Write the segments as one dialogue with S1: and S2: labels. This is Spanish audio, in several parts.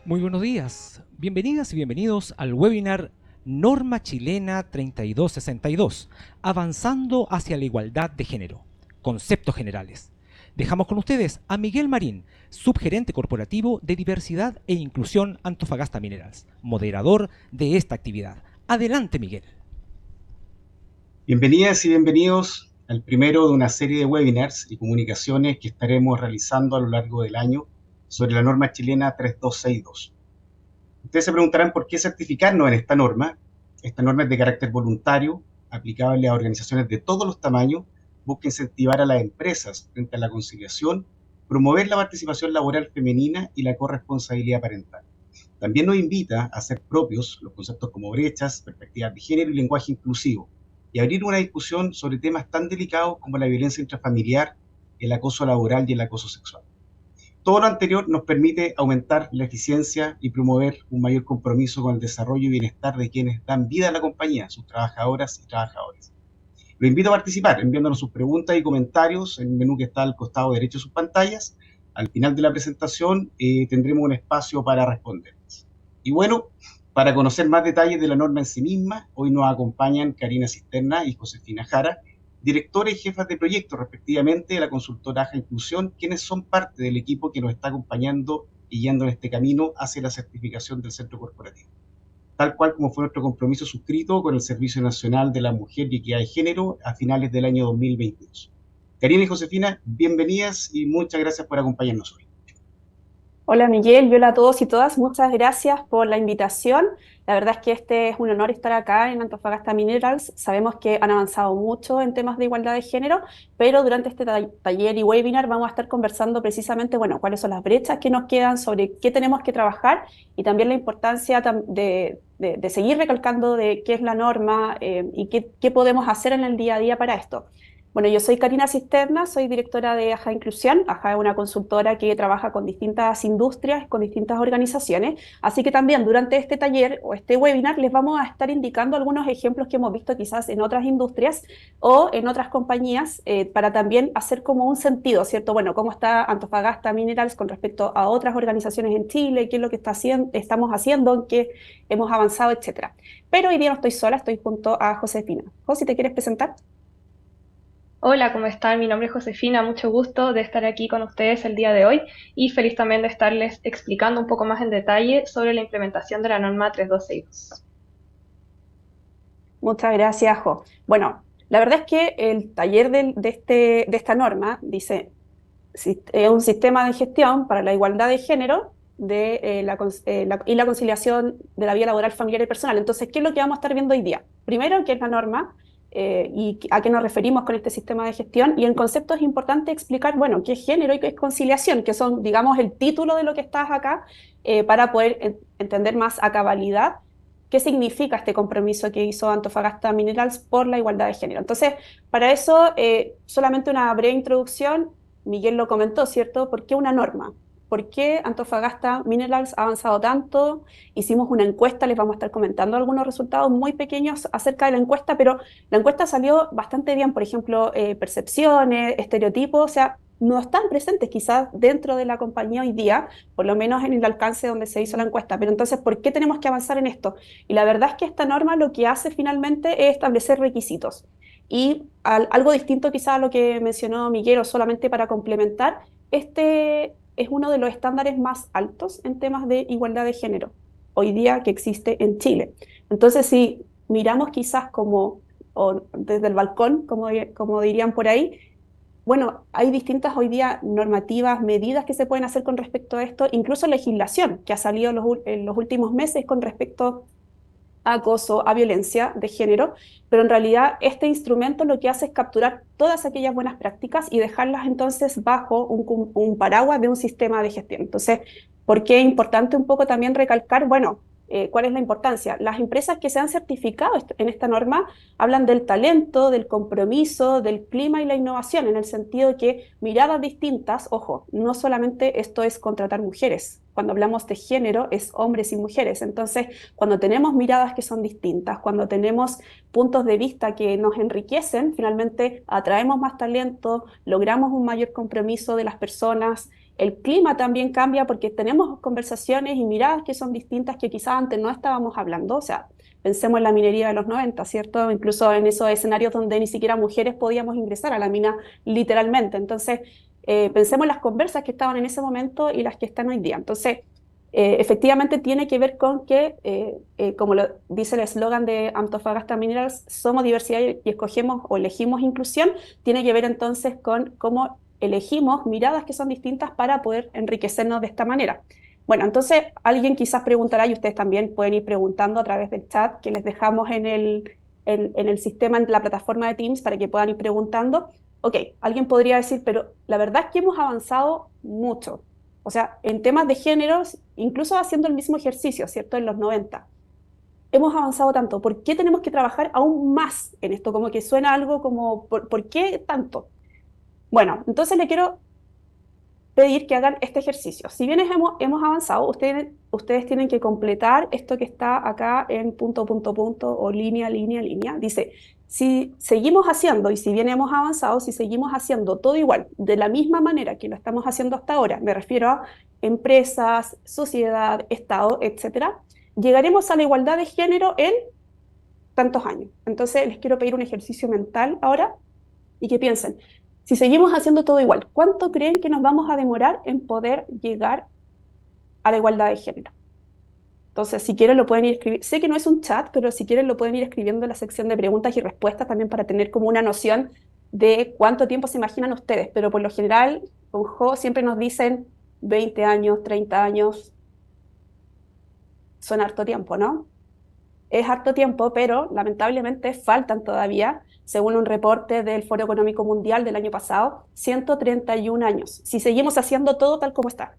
S1: Muy buenos días, bienvenidas y bienvenidos al webinar Norma Chilena 3262, Avanzando hacia la Igualdad de Género, Conceptos Generales. Dejamos con ustedes a Miguel Marín, subgerente corporativo de Diversidad e Inclusión Antofagasta Minerals, moderador de esta actividad. Adelante, Miguel.
S2: Bienvenidas y bienvenidos al primero de una serie de webinars y comunicaciones que estaremos realizando a lo largo del año sobre la norma chilena 3262. Ustedes se preguntarán por qué certificarnos en esta norma. Esta norma es de carácter voluntario, aplicable a organizaciones de todos los tamaños, busca incentivar a las empresas frente a la conciliación, promover la participación laboral femenina y la corresponsabilidad parental. También nos invita a hacer propios los conceptos como brechas, perspectivas de género y lenguaje inclusivo, y abrir una discusión sobre temas tan delicados como la violencia intrafamiliar, el acoso laboral y el acoso sexual. Todo lo anterior nos permite aumentar la eficiencia y promover un mayor compromiso con el desarrollo y bienestar de quienes dan vida a la compañía, sus trabajadoras y trabajadores. Los invito a participar enviándonos sus preguntas y comentarios en el menú que está al costado derecho de sus pantallas. Al final de la presentación tendremos un espacio para responderles. Y bueno, para conocer más detalles de la norma en sí misma, hoy nos acompañan Karina Cisterna y Josefina Jara, directora y jefas de proyecto respectivamente de la consultora AJA Inclusión, quienes son parte del equipo que nos está acompañando y guiando en este camino hacia la certificación del centro corporativo, tal cual como fue nuestro compromiso suscrito con el Servicio Nacional de la Mujer y Equidad de Género a finales del año 2022. Karina y Josefina, bienvenidas y muchas gracias por acompañarnos hoy.
S3: Hola Miguel, y hola a todos y todas, muchas gracias por la invitación. La verdad es que este es un honor estar acá en Antofagasta Minerals. Sabemos que han avanzado mucho en temas de igualdad de género, pero durante este taller y webinar vamos a estar conversando precisamente, bueno, cuáles son las brechas que nos quedan, sobre qué tenemos que trabajar y también la importancia de seguir recalcando de qué es la norma y qué podemos hacer en el día a día para esto. Bueno, yo soy Karina Cisterna, soy directora de AJA Inclusión. AJA es una consultora que trabaja con distintas industrias, con distintas organizaciones. Así que también durante este taller o este webinar les vamos a estar indicando algunos ejemplos que hemos visto quizás en otras industrias o en otras compañías para también hacer como un sentido, ¿cierto? Bueno, cómo está Antofagasta Minerals con respecto a otras organizaciones en Chile, qué es lo que estamos haciendo, en qué hemos avanzado, etcétera. Pero hoy día no estoy sola, estoy junto a Josefina. Josi, ¿te quieres presentar?
S4: Hola, ¿cómo están? Mi nombre es Josefina, mucho gusto de estar aquí con ustedes el día de hoy y feliz también de estarles explicando un poco más en detalle sobre la implementación de la norma 3262.
S3: Muchas gracias, Jo. Bueno, la verdad es que el taller de esta norma dice, es un sistema de gestión para la igualdad de género y la conciliación de la vida laboral, familiar y personal. Entonces, ¿qué es lo que vamos a estar viendo hoy día? Primero, ¿qué es la norma? Y a qué nos referimos con este sistema de gestión. Y en concepto es importante explicar, bueno, qué es género y qué es conciliación, que son, digamos, el título de lo que estás acá, para poder entender más a cabalidad qué significa este compromiso que hizo Antofagasta Minerals por la igualdad de género. Entonces, para eso, solamente una breve introducción. Miguel lo comentó, ¿cierto? ¿Por qué una norma? ¿Por qué Antofagasta Minerals ha avanzado tanto? Hicimos una encuesta, les vamos a estar comentando algunos resultados muy pequeños acerca de la encuesta, pero la encuesta salió bastante bien. Por ejemplo, percepciones, estereotipos, o sea, no están presentes quizás dentro de la compañía hoy día, por lo menos en el alcance donde se hizo la encuesta. Pero entonces, ¿por qué tenemos que avanzar en esto? Y la verdad es que esta norma lo que hace finalmente es establecer requisitos. Y algo distinto quizás a lo que mencionó Miguel, o solamente para complementar, este es uno de los estándares más altos en temas de igualdad de género hoy día que existe en Chile. Entonces, si miramos quizás como o desde el balcón, como dirían por ahí, bueno, hay distintas hoy día normativas, medidas que se pueden hacer con respecto a esto, incluso legislación que ha salido en los últimos meses con respecto a acoso, a violencia de género, pero en realidad este instrumento lo que hace es capturar todas aquellas buenas prácticas y dejarlas entonces bajo un paraguas de un sistema de gestión. Entonces, ¿por qué es importante un poco también recalcar? Bueno, ¿cuál es la importancia? Las empresas que se han certificado en esta norma hablan del talento, del compromiso, del clima y la innovación, en el sentido de que miradas distintas, ojo, no solamente esto es contratar mujeres, cuando hablamos de género es hombres y mujeres. Entonces, cuando tenemos miradas que son distintas, cuando tenemos puntos de vista que nos enriquecen, finalmente atraemos más talento, logramos un mayor compromiso de las personas El clima también cambia porque tenemos conversaciones y miradas que son distintas que quizás antes no estábamos hablando. O sea, pensemos en la minería de los 90, ¿cierto? Incluso en esos escenarios donde ni siquiera mujeres podíamos ingresar a la mina literalmente. Entonces, pensemos en las conversas que estaban en ese momento y las que están hoy día. Entonces, efectivamente tiene que ver con que, como lo dice el eslogan de Antofagasta Minerals, somos diversidad y escogemos o elegimos inclusión, tiene que ver entonces con cómo elegimos miradas que son distintas para poder enriquecernos de esta manera. Bueno, entonces alguien quizás preguntará, y ustedes también pueden ir preguntando a través del chat que les dejamos en el sistema, en la plataforma de Teams, para que puedan ir preguntando. Ok, alguien podría decir, pero la verdad es que hemos avanzado mucho. O sea, en temas de géneros, incluso haciendo el mismo ejercicio, ¿cierto? En los 90. Hemos avanzado tanto. ¿Por qué tenemos que trabajar aún más en esto? Como que suena algo como, ¿por qué tanto? Bueno, entonces le quiero pedir que hagan este ejercicio. Si bien hemos avanzado, ustedes tienen que completar esto que está acá en punto, punto, punto o línea, línea, línea. Dice, si seguimos haciendo y si bien hemos avanzado, si seguimos haciendo todo igual, de la misma manera que lo estamos haciendo hasta ahora, me refiero a empresas, sociedad, Estado, etcétera, llegaremos a la igualdad de género en tantos años. Entonces les quiero pedir un ejercicio mental ahora y que piensen, si seguimos haciendo todo igual, ¿cuánto creen que nos vamos a demorar en poder llegar a la igualdad de género? Entonces, si quieren lo pueden ir escribiendo. Sé que no es un chat, pero si quieren lo pueden ir escribiendo en la sección de preguntas y respuestas también para tener como una noción de cuánto tiempo se imaginan ustedes. Pero por lo general, con Jo siempre nos dicen 20 años, 30 años. Son harto tiempo, ¿no? Es harto tiempo, pero lamentablemente faltan todavía, según un reporte del Foro Económico Mundial del año pasado, 131 años, si seguimos haciendo todo tal como está.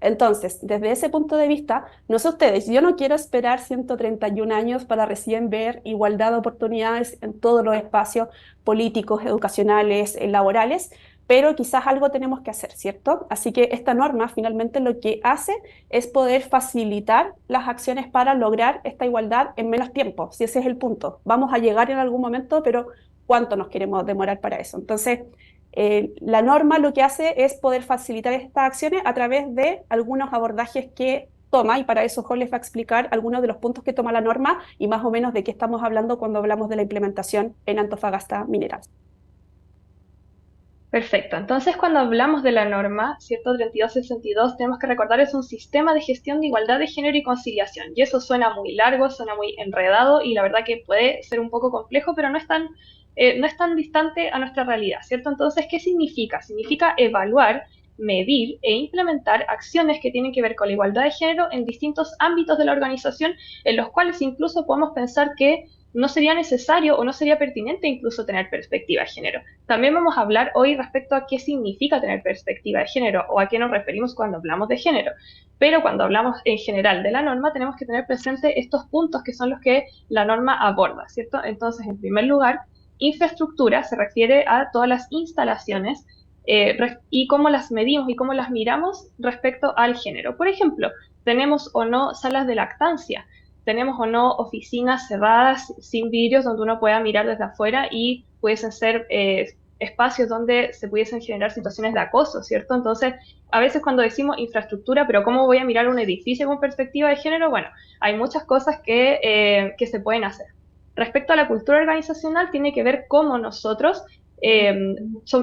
S3: Entonces, desde ese punto de vista, no sé ustedes, yo no quiero esperar 131 años para recién ver igualdad de oportunidades en todos los espacios políticos, educacionales, laborales, pero quizás algo tenemos que hacer, ¿cierto? Así que esta norma finalmente lo que hace es poder facilitar las acciones para lograr esta igualdad en menos tiempo, si ese es el punto. Vamos a llegar en algún momento, pero ¿cuánto nos queremos demorar para eso? Entonces, la norma lo que hace es poder facilitar estas acciones a través de algunos abordajes que toma, y para eso Jorge les va a explicar algunos de los puntos que toma la norma y más o menos de qué estamos hablando cuando hablamos de la implementación en Antofagasta Minerals.
S4: Perfecto. Entonces, cuando hablamos de la norma 132/62, tenemos que recordar es un sistema de gestión de igualdad de género y conciliación. Y eso suena muy largo, suena muy enredado y la verdad que puede ser un poco complejo, pero no es tan distante a nuestra realidad, ¿cierto? Entonces, ¿qué significa? Significa evaluar, medir e implementar acciones que tienen que ver con la igualdad de género en distintos ámbitos de la organización, en los cuales incluso podemos pensar que no sería necesario o no sería pertinente incluso tener perspectiva de género. También vamos a hablar hoy respecto a qué significa tener perspectiva de género o a qué nos referimos cuando hablamos de género. Pero cuando hablamos en general de la norma, tenemos que tener presente estos puntos que son los que la norma aborda, ¿cierto? Entonces, en primer lugar, infraestructura se refiere a todas las instalaciones y cómo las medimos y cómo las miramos respecto al género. Por ejemplo, tenemos o no salas de lactancia, tenemos o no oficinas cerradas sin vidrios donde uno pueda mirar desde afuera y pudiesen ser espacios donde se pudiesen generar situaciones de acoso, ¿cierto? Entonces, a veces cuando decimos infraestructura, pero ¿cómo voy a mirar un edificio con perspectiva de género? Bueno, hay muchas cosas que se pueden hacer. Respecto a la cultura organizacional, tiene que ver cómo nosotros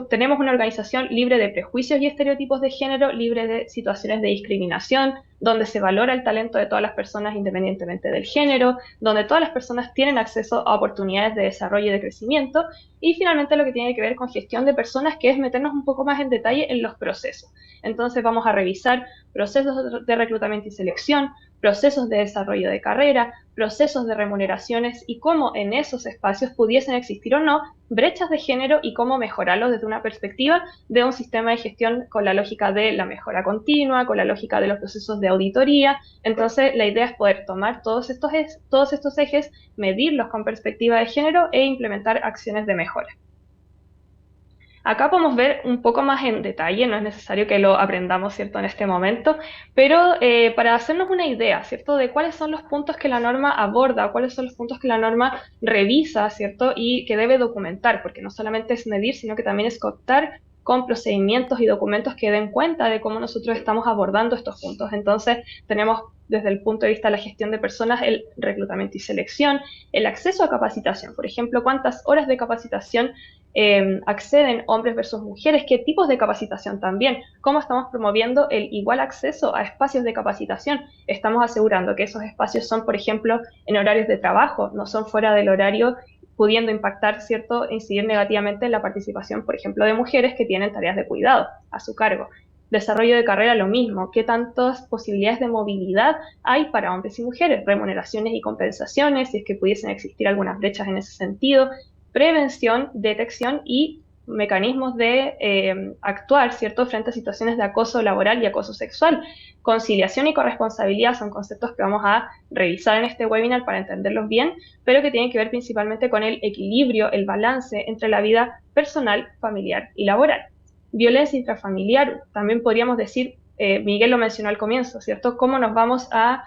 S4: tenemos una organización libre de prejuicios y estereotipos de género, libre de situaciones de discriminación, donde se valora el talento de todas las personas independientemente del género, donde todas las personas tienen acceso a oportunidades de desarrollo y de crecimiento, y finalmente lo que tiene que ver con gestión de personas, que es meternos un poco más en detalle en los procesos. Entonces vamos a revisar procesos de reclutamiento y selección, procesos de desarrollo de carrera, procesos de remuneraciones y cómo en esos espacios pudiesen existir o no brechas de género y cómo mejorarlos desde una perspectiva de un sistema de gestión con la lógica de la mejora continua, con la lógica de los procesos de auditoría. Entonces, la idea es poder tomar todos estos ejes, medirlos con perspectiva de género e implementar acciones de mejora. Acá podemos ver un poco más en detalle, no es necesario que lo aprendamos, ¿cierto?, en este momento, pero para hacernos una idea, ¿cierto?, de cuáles son los puntos que la norma aborda, cuáles son los puntos que la norma revisa, ¿cierto?, y que debe documentar, porque no solamente es medir, sino que también es contar con procedimientos y documentos que den cuenta de cómo nosotros estamos abordando estos puntos. Entonces, tenemos desde el punto de vista de la gestión de personas, el reclutamiento y selección, el acceso a capacitación. Por ejemplo, cuántas horas de capacitación acceden hombres versus mujeres, qué tipos de capacitación también, cómo estamos promoviendo el igual acceso a espacios de capacitación. Estamos asegurando que esos espacios son, por ejemplo, en horarios de trabajo, no son fuera del horario, pudiendo impactar, ¿cierto?, incidir negativamente en la participación, por ejemplo, de mujeres que tienen tareas de cuidado a su cargo. Desarrollo de carrera, lo mismo. ¿Qué tantas posibilidades de movilidad hay para hombres y mujeres? Remuneraciones y compensaciones, si es que pudiesen existir algunas brechas en ese sentido. Prevención, detección y mecanismos de actuar, ¿cierto?, frente a situaciones de acoso laboral y acoso sexual. Conciliación y corresponsabilidad son conceptos que vamos a revisar en este webinar para entenderlos bien, pero que tienen que ver principalmente con el equilibrio, el balance entre la vida personal, familiar y laboral. Violencia intrafamiliar, también podríamos decir, Miguel lo mencionó al comienzo, ¿cierto? ¿Cómo nos vamos a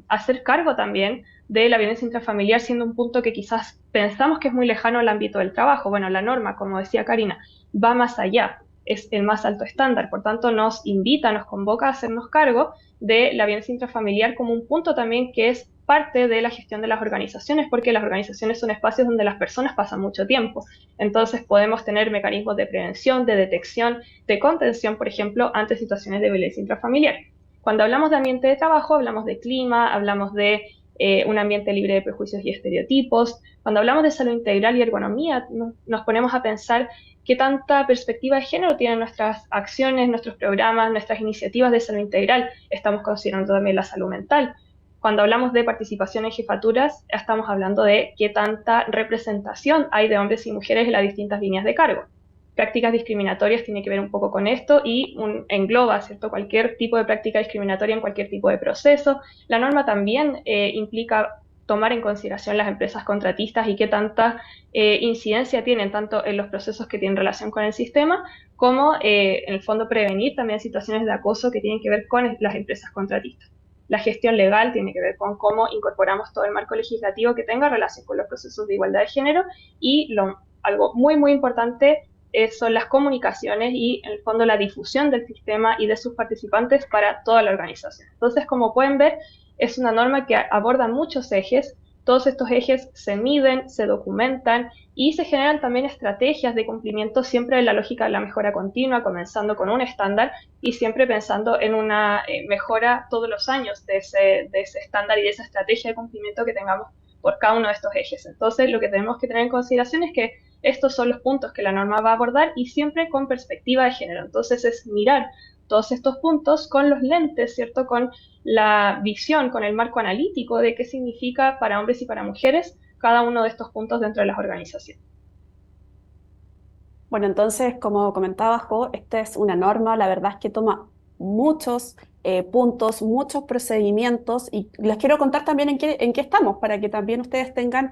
S4: hacer cargo también de la violencia intrafamiliar, siendo un punto que quizás pensamos que es muy lejano al ámbito del trabajo? Bueno, la norma, como decía Karina, va más allá, es el más alto estándar, por tanto nos invita, nos convoca a hacernos cargo de la violencia intrafamiliar como un punto también que es parte de la gestión de las organizaciones, porque las organizaciones son espacios donde las personas pasan mucho tiempo. Entonces podemos tener mecanismos de prevención, de detección, de contención, por ejemplo, ante situaciones de violencia intrafamiliar. Cuando hablamos de ambiente de trabajo, hablamos de clima, hablamos de un ambiente libre de prejuicios y estereotipos. Cuando hablamos de salud integral y ergonomía, nos ponemos a pensar qué tanta perspectiva de género tienen nuestras acciones, nuestros programas, nuestras iniciativas de salud integral. Estamos considerando también la salud mental. Cuando hablamos de participación en jefaturas, estamos hablando de qué tanta representación hay de hombres y mujeres en las distintas líneas de cargo. Prácticas discriminatorias tiene que ver un poco con esto y engloba, ¿cierto?, cualquier tipo de práctica discriminatoria en cualquier tipo de proceso. La norma también implica tomar en consideración las empresas contratistas y qué tanta incidencia tienen tanto en los procesos que tienen relación con el sistema, como en el fondo prevenir también situaciones de acoso que tienen que ver con las empresas contratistas. La gestión legal tiene que ver con cómo incorporamos todo el marco legislativo que tenga relación con los procesos de igualdad de género y algo muy, muy importante son las comunicaciones y, en el fondo, la difusión del sistema y de sus participantes para toda la organización. Entonces, como pueden ver, es una norma que aborda muchos ejes. Todos estos ejes se miden, se documentan y se generan también estrategias de cumplimiento siempre en la lógica de la mejora continua, comenzando con un estándar y siempre pensando en una mejora todos los años de ese estándar y de esa estrategia de cumplimiento que tengamos por cada uno de estos ejes. Entonces, lo que tenemos que tener en consideración es que estos son los puntos que la norma va a abordar y siempre con perspectiva de género. Entonces, es mirar todos estos puntos con los lentes, ¿cierto?, con la visión, con el marco analítico de qué significa para hombres y para mujeres cada uno de estos puntos dentro de las organizaciones.
S3: Bueno, entonces, como comentaba Jo, esta es una norma, la verdad es que toma muchos puntos, muchos procedimientos y les quiero contar también en qué estamos, para que también ustedes tengan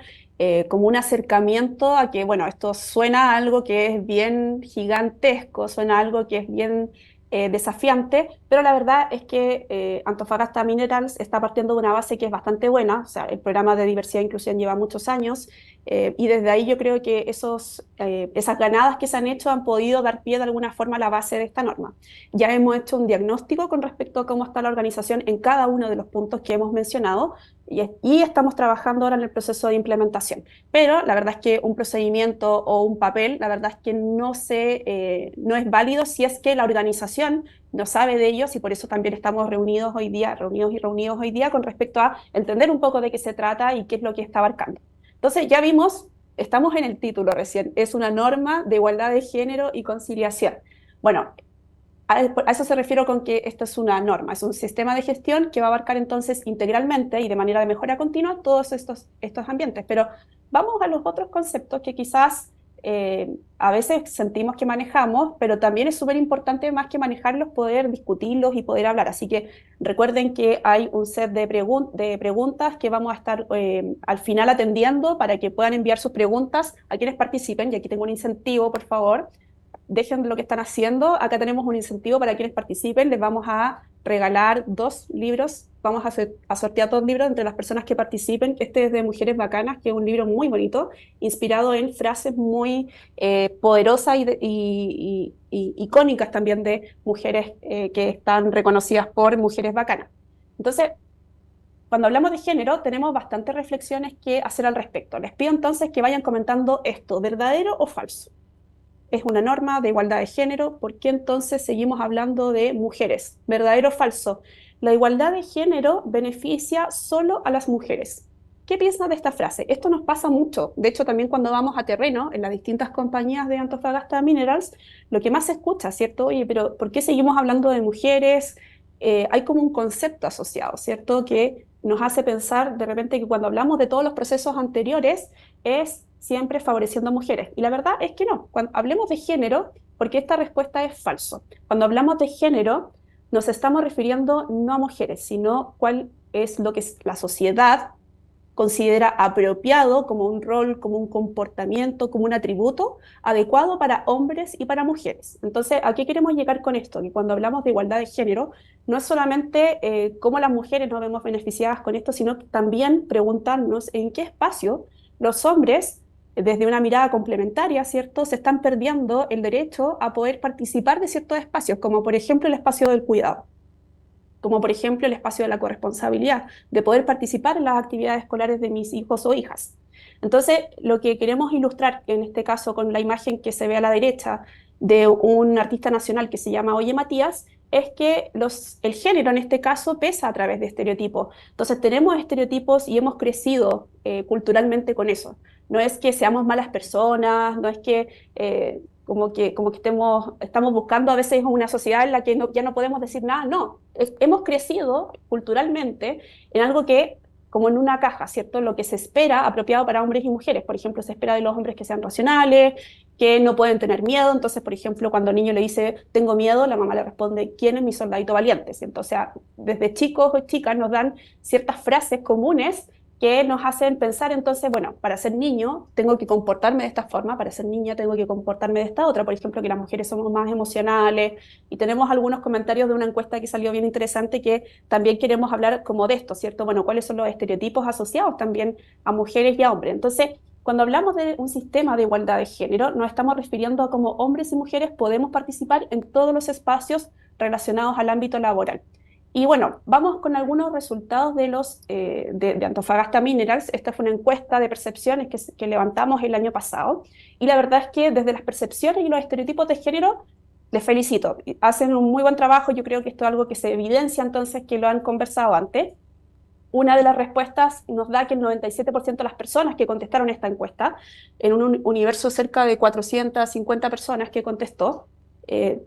S3: como un acercamiento a que, bueno, esto suena a algo que es bien gigantesco, suena a algo que es bien desafiante, pero la verdad es que Antofagasta Minerals está partiendo de una base que es bastante buena, o sea, el programa de diversidad e inclusión lleva muchos años y desde ahí yo creo que esas ganadas que se han hecho han podido dar pie de alguna forma a la base de esta norma. Ya hemos hecho un diagnóstico con respecto a cómo está la organización en cada uno de los puntos que hemos mencionado y estamos trabajando ahora en el proceso de implementación. Pero la verdad es que un procedimiento o un papel, la verdad es que no es válido si es que la organización no sabe de ellos y por eso también estamos reunidos hoy día con respecto a entender un poco de qué se trata y qué es lo que está abarcando. Entonces ya vimos, estamos en el título recién, es una norma de igualdad de género y conciliación. Bueno, a eso se refiere con que esto es una norma, es un sistema de gestión que va a abarcar entonces integralmente y de manera de mejora continua todos estos ambientes. Pero vamos a los otros conceptos que quizás a veces sentimos que manejamos, pero también es súper importante más que manejarlos, poder discutirlos y poder hablar. Así que recuerden que hay un set de preguntas que vamos a estar al final atendiendo para que puedan enviar sus preguntas a quienes participen. Y aquí tengo un incentivo, por favor. Dejen lo que están haciendo. Acá tenemos un incentivo para quienes participen. Les vamos a regalar 2 libros. Vamos a sortear 2 libros entre las personas que participen. Este es de Mujeres Bacanas, que es un libro muy bonito, inspirado en frases muy poderosas y icónicas también de mujeres que están reconocidas por Mujeres Bacanas. Entonces, cuando hablamos de género, tenemos bastantes reflexiones que hacer al respecto. Les pido entonces que vayan comentando esto, ¿verdadero o falso? Es una norma de igualdad de género, ¿por qué entonces seguimos hablando de mujeres? ¿Verdadero o falso? La igualdad de género beneficia solo a las mujeres. ¿Qué piensas de esta frase? Esto nos pasa mucho. De hecho, también cuando vamos a terreno, en las distintas compañías de Antofagasta Minerals, lo que más se escucha, ¿cierto? Oye, pero ¿por qué seguimos hablando de mujeres? Hay como un concepto asociado, ¿cierto? Que nos hace pensar de repente que cuando hablamos de todos los procesos anteriores es siempre favoreciendo a mujeres. Y la verdad es que no. Cuando hablemos de género, porque esta respuesta es falso. Cuando hablamos de género, nos estamos refiriendo no a mujeres, sino cuál es lo que la sociedad considera apropiado como un rol, como un comportamiento, como un atributo adecuado para hombres y para mujeres. Entonces, ¿a qué queremos llegar con esto? Que cuando hablamos de igualdad de género, no es solamente cómo las mujeres nos vemos beneficiadas con esto, sino también preguntarnos en qué espacio los hombres, desde una mirada complementaria, ¿cierto?, se están perdiendo el derecho a poder participar de ciertos espacios, como por ejemplo el espacio del cuidado, como por ejemplo el espacio de la corresponsabilidad, de poder participar en las actividades escolares de mis hijos o hijas. Entonces, lo que queremos ilustrar, en este caso con la imagen que se ve a la derecha de un artista nacional que se llama Oye Matías, es que el género en este caso pesa a través de estereotipos. Entonces tenemos estereotipos y hemos crecido culturalmente con eso. No es que seamos malas personas, no es que como que estamos buscando a veces una sociedad en la que ya no podemos decir nada, no. Hemos crecido culturalmente en algo que, como en una caja, ¿cierto? Lo que se espera apropiado para hombres y mujeres. Por ejemplo, se espera de los hombres que sean racionales, que no pueden tener miedo. Entonces, por ejemplo, cuando el niño le dice, tengo miedo, la mamá le responde, ¿quién es mi soldadito valiente? ¿Cierto? O sea, desde chicos o chicas nos dan ciertas frases comunes que nos hacen pensar entonces, bueno, para ser niño tengo que comportarme de esta forma, para ser niña tengo que comportarme de esta otra, por ejemplo, que las mujeres somos más emocionales, y tenemos algunos comentarios de una encuesta que salió bien interesante que también queremos hablar como de esto, ¿cierto? Bueno, ¿cuáles son los estereotipos asociados también a mujeres y a hombres? Entonces, cuando hablamos de un sistema de igualdad de género, nos estamos refiriendo a cómo hombres y mujeres podemos participar en todos los espacios relacionados al ámbito laboral. Y bueno, vamos con algunos resultados de Antofagasta Minerals. Esta fue una encuesta de percepciones que levantamos el año pasado. Y la verdad es que desde las percepciones y los estereotipos de género, les felicito. Hacen un muy buen trabajo. Yo creo que esto es algo que se evidencia entonces que lo han conversado antes. Una de las respuestas nos da que el 97% de las personas que contestaron esta encuesta, en un universo cerca de 450 personas que contestó,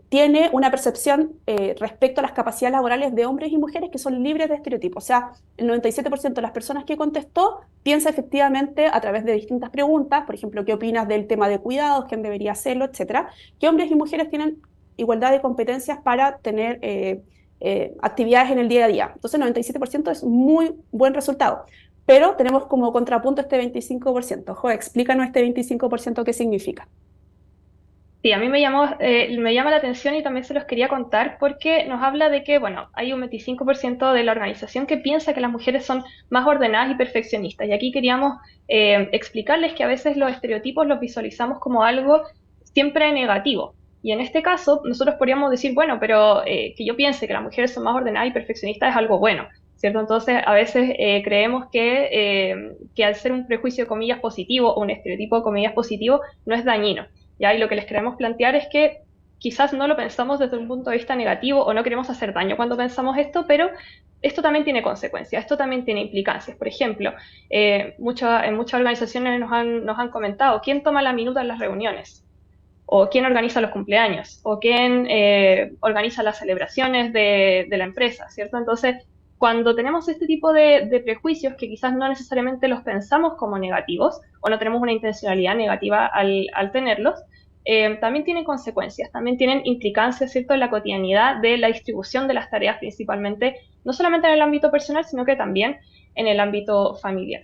S3: tiene una percepción respecto a las capacidades laborales de hombres y mujeres que son libres de estereotipos. O sea, el 97% de las personas que contestó piensa efectivamente a través de distintas preguntas, por ejemplo, ¿qué opinas del tema de cuidados? ¿Quién debería hacerlo? Etcétera. Que hombres y mujeres tienen igualdad de competencias para tener actividades en el día a día. Entonces, el 97% es muy buen resultado. Pero tenemos como contrapunto este 25%. Jo, explícanos este 25% qué significa.
S4: Sí, a mí me llama la atención y también se los quería contar porque nos habla de que, bueno, hay un 25% de la organización que piensa que las mujeres son más ordenadas y perfeccionistas. Y aquí queríamos explicarles que a veces los estereotipos los visualizamos como algo siempre negativo. Y en este caso, nosotros podríamos decir, bueno, pero que yo piense que las mujeres son más ordenadas y perfeccionistas es algo bueno, ¿cierto? Entonces, a veces creemos que al ser un prejuicio, comillas, positivo o un estereotipo, comillas, positivo, no es dañino. ¿Ya? Y lo que les queremos plantear es que quizás no lo pensamos desde un punto de vista negativo o no queremos hacer daño cuando pensamos esto, pero esto también tiene consecuencias, esto también tiene implicancias. Por ejemplo, en muchas organizaciones nos han comentado quién toma la minuta en las reuniones, o quién organiza los cumpleaños, o quién organiza las celebraciones de la empresa, ¿cierto? Entonces, cuando tenemos este tipo de prejuicios que quizás no necesariamente los pensamos como negativos o no tenemos una intencionalidad negativa al tenerlos, también tienen consecuencias, también tienen implicancias, ¿cierto?, en la cotidianidad de la distribución de las tareas principalmente, no solamente en el ámbito personal, sino que también en el ámbito familiar.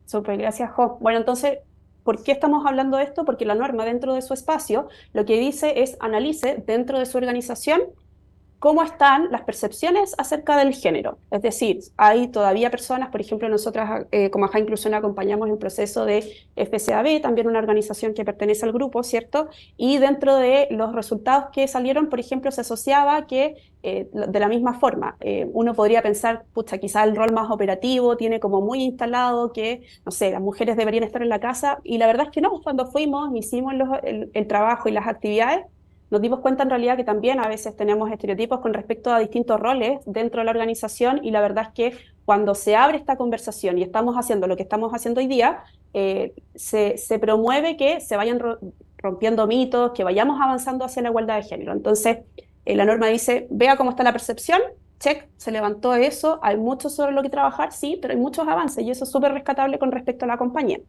S3: Súper, gracias, Jo. Bueno, entonces, ¿por qué estamos hablando de esto? Porque la norma dentro de su espacio lo que dice es analice dentro de su organización cómo están las percepciones acerca del género. Es decir, hay todavía personas, por ejemplo, nosotras como AJA Inclusión acompañamos el proceso de FCAB, también una organización que pertenece al grupo, ¿cierto? Y dentro de los resultados que salieron, por ejemplo, se asociaba que de la misma forma, uno podría pensar, pucha, quizá el rol más operativo tiene como muy instalado que, no sé, las mujeres deberían estar en la casa, y la verdad es que no, cuando fuimos, hicimos el trabajo y las actividades, nos dimos cuenta en realidad que también a veces tenemos estereotipos con respecto a distintos roles dentro de la organización, y la verdad es que cuando se abre esta conversación y estamos haciendo lo que estamos haciendo hoy día, se promueve que se vayan rompiendo mitos, que vayamos avanzando hacia la igualdad de género. Entonces, la norma dice, vea cómo está la percepción, check, se levantó eso, hay mucho sobre lo que trabajar, sí, pero hay muchos avances y eso es súper rescatable con respecto a la compañía.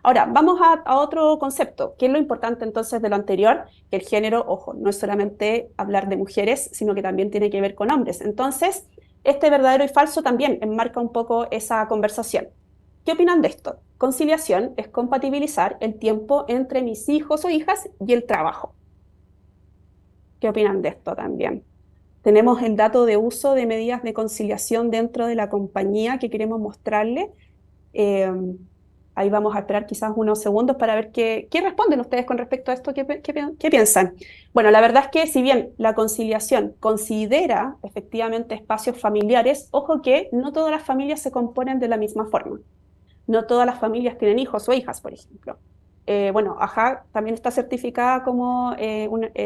S3: Ahora, vamos a otro concepto. ¿Qué es lo importante entonces de lo anterior? Que el género, ojo, no es solamente hablar de mujeres, sino que también tiene que ver con hombres. Entonces, este verdadero y falso también enmarca un poco esa conversación. ¿Qué opinan de esto? Conciliación es compatibilizar el tiempo entre mis hijos o hijas y el trabajo. ¿Qué opinan de esto también? Tenemos el dato de uso de medidas de conciliación dentro de la compañía que queremos mostrarle. Eh, Ahí vamos a esperar quizás unos segundos para ver qué responden ustedes con respecto a esto, qué piensan. Bueno, la verdad es que si bien la conciliación considera efectivamente espacios familiares, ojo que no todas las familias se componen de la misma forma. No todas las familias tienen hijos o hijas, por ejemplo. Bueno, AJA también está certificada como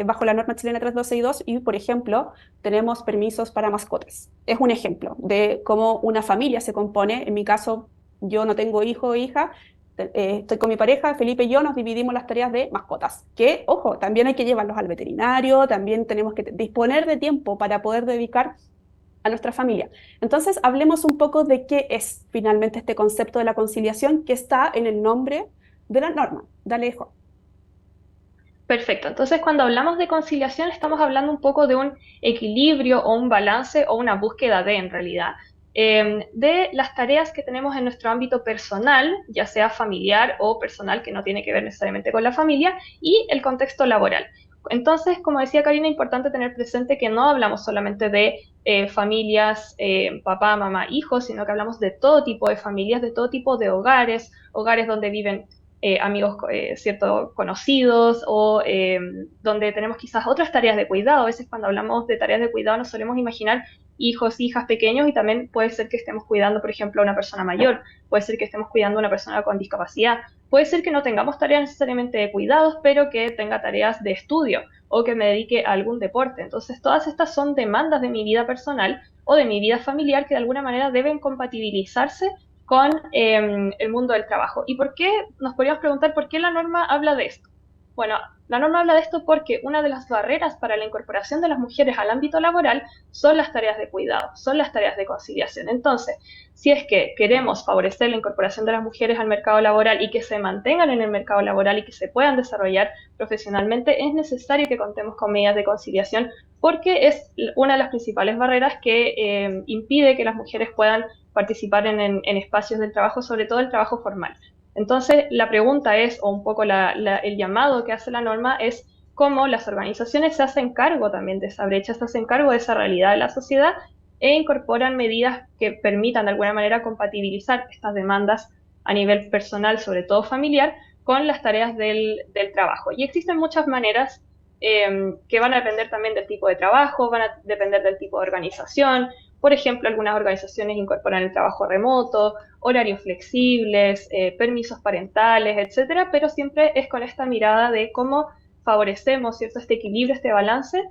S3: bajo la norma chilena 3262 y, por ejemplo, tenemos permisos para mascotas. Es un ejemplo de cómo una familia se compone. En mi caso, yo no tengo hijo o hija, estoy con mi pareja, Felipe y yo nos dividimos las tareas de mascotas, que, ojo, también hay que llevarlos al veterinario, también tenemos que disponer de tiempo para poder dedicar a nuestra familia. Entonces, hablemos un poco de qué es finalmente este concepto de la conciliación que está en el nombre de la norma. Dale, hijo.
S4: Perfecto. Entonces, cuando hablamos de conciliación, estamos hablando un poco de un equilibrio o un balance o una búsqueda de, en realidad, de las tareas que tenemos en nuestro ámbito personal, ya sea familiar o personal, que no tiene que ver necesariamente con la familia, y el contexto laboral. Entonces, como decía Karina, es importante tener presente que no hablamos solamente de familias, papá, mamá, hijos, sino que hablamos de todo tipo de familias, de todo tipo de hogares, hogares donde viven amigos cierto, conocidos o donde tenemos quizás otras tareas de cuidado. A veces cuando hablamos de tareas de cuidado nos solemos imaginar hijos, hijas pequeños y también puede ser que estemos cuidando, por ejemplo, a una persona mayor, puede ser que estemos cuidando a una persona con discapacidad, puede ser que no tengamos tareas necesariamente de cuidados, pero que tenga tareas de estudio o que me dedique a algún deporte. Entonces, todas estas son demandas de mi vida personal o de mi vida familiar que de alguna manera deben compatibilizarse con el mundo del trabajo. ¿Y por qué? Nos podríamos preguntar por qué la norma habla de esto. Bueno, la norma habla de esto porque una de las barreras para la incorporación de las mujeres al ámbito laboral son las tareas de cuidado, son las tareas de conciliación. Entonces, si es que queremos favorecer la incorporación de las mujeres al mercado laboral y que se mantengan en el mercado laboral y que se puedan desarrollar profesionalmente, es necesario que contemos con medidas de conciliación porque es una de las principales barreras que impide que las mujeres puedan participar en espacios del trabajo, sobre todo el trabajo formal. Entonces, la pregunta es, o un poco el llamado que hace la norma es cómo las organizaciones se hacen cargo también de esa brecha, se hacen cargo de esa realidad de la sociedad e incorporan medidas que permitan de alguna manera compatibilizar estas demandas a nivel personal, sobre todo familiar, con las tareas del trabajo. Y existen muchas maneras que van a depender también del tipo de trabajo, van a depender del tipo de organización. Por ejemplo, algunas organizaciones incorporan el trabajo remoto, horarios flexibles, permisos parentales, etcétera, pero siempre es con esta mirada de cómo favorecemos, ¿cierto?, este equilibrio, este balance,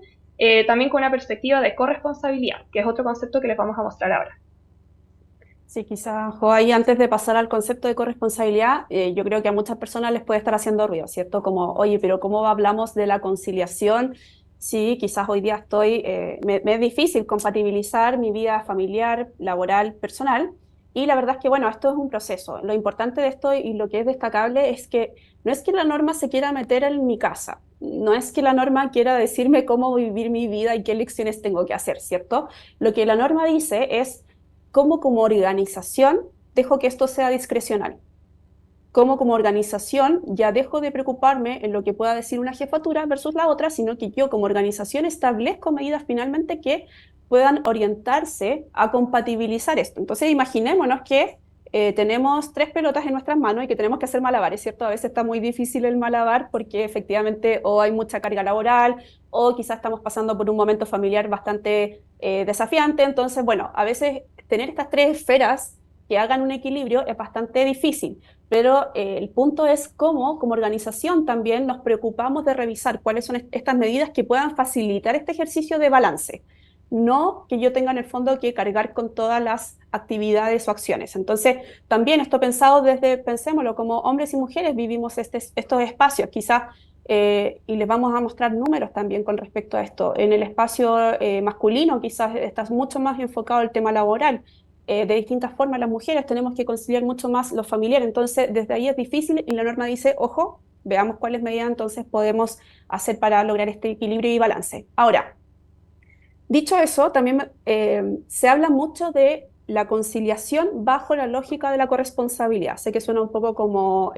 S4: también con una perspectiva de corresponsabilidad, que es otro concepto que les vamos a mostrar ahora.
S3: Sí, quizás, Jo, ahí antes de pasar al concepto de corresponsabilidad, yo creo que a muchas personas les puede estar haciendo ruido, ¿cierto? Como, oye, pero ¿cómo hablamos de la conciliación? Sí, quizás hoy día me es difícil compatibilizar mi vida familiar, laboral, personal, y la verdad es que, bueno, esto es un proceso. Lo importante de esto y lo que es destacable es que no es que la norma se quiera meter en mi casa, no es que la norma quiera decirme cómo vivir mi vida y qué lecciones tengo que hacer, ¿cierto? Lo que la norma dice es cómo como organización dejo que esto sea discrecional. cómo como organización ya dejo de preocuparme en lo que pueda decir una jefatura versus la otra, sino que yo como organización establezco medidas finalmente que puedan orientarse a compatibilizar esto. Entonces imaginémonos que tenemos 3 pelotas en nuestras manos y que tenemos que hacer malabares, ¿cierto? A veces está muy difícil el malabar porque efectivamente o hay mucha carga laboral o quizás estamos pasando por un momento familiar bastante desafiante. Entonces, bueno, a veces tener estas 3 esferas que hagan un equilibrio es bastante difícil, pero el punto es cómo como organización también nos preocupamos de revisar cuáles son estas medidas que puedan facilitar este ejercicio de balance. No que yo tenga en el fondo que cargar con todas las actividades o acciones. Entonces, también esto pensado desde, pensémoslo, como hombres y mujeres vivimos estos espacios, quizás, y les vamos a mostrar números también con respecto a esto. En el espacio masculino quizás está mucho más enfocado el tema laboral. De distintas formas las mujeres tenemos que conciliar mucho más lo familiar, entonces desde ahí es difícil y la norma dice, ojo, veamos cuáles medidas entonces podemos hacer para lograr este equilibrio y balance. Ahora, dicho eso, también se habla mucho de la conciliación bajo la lógica de la corresponsabilidad. Sé que suena un poco como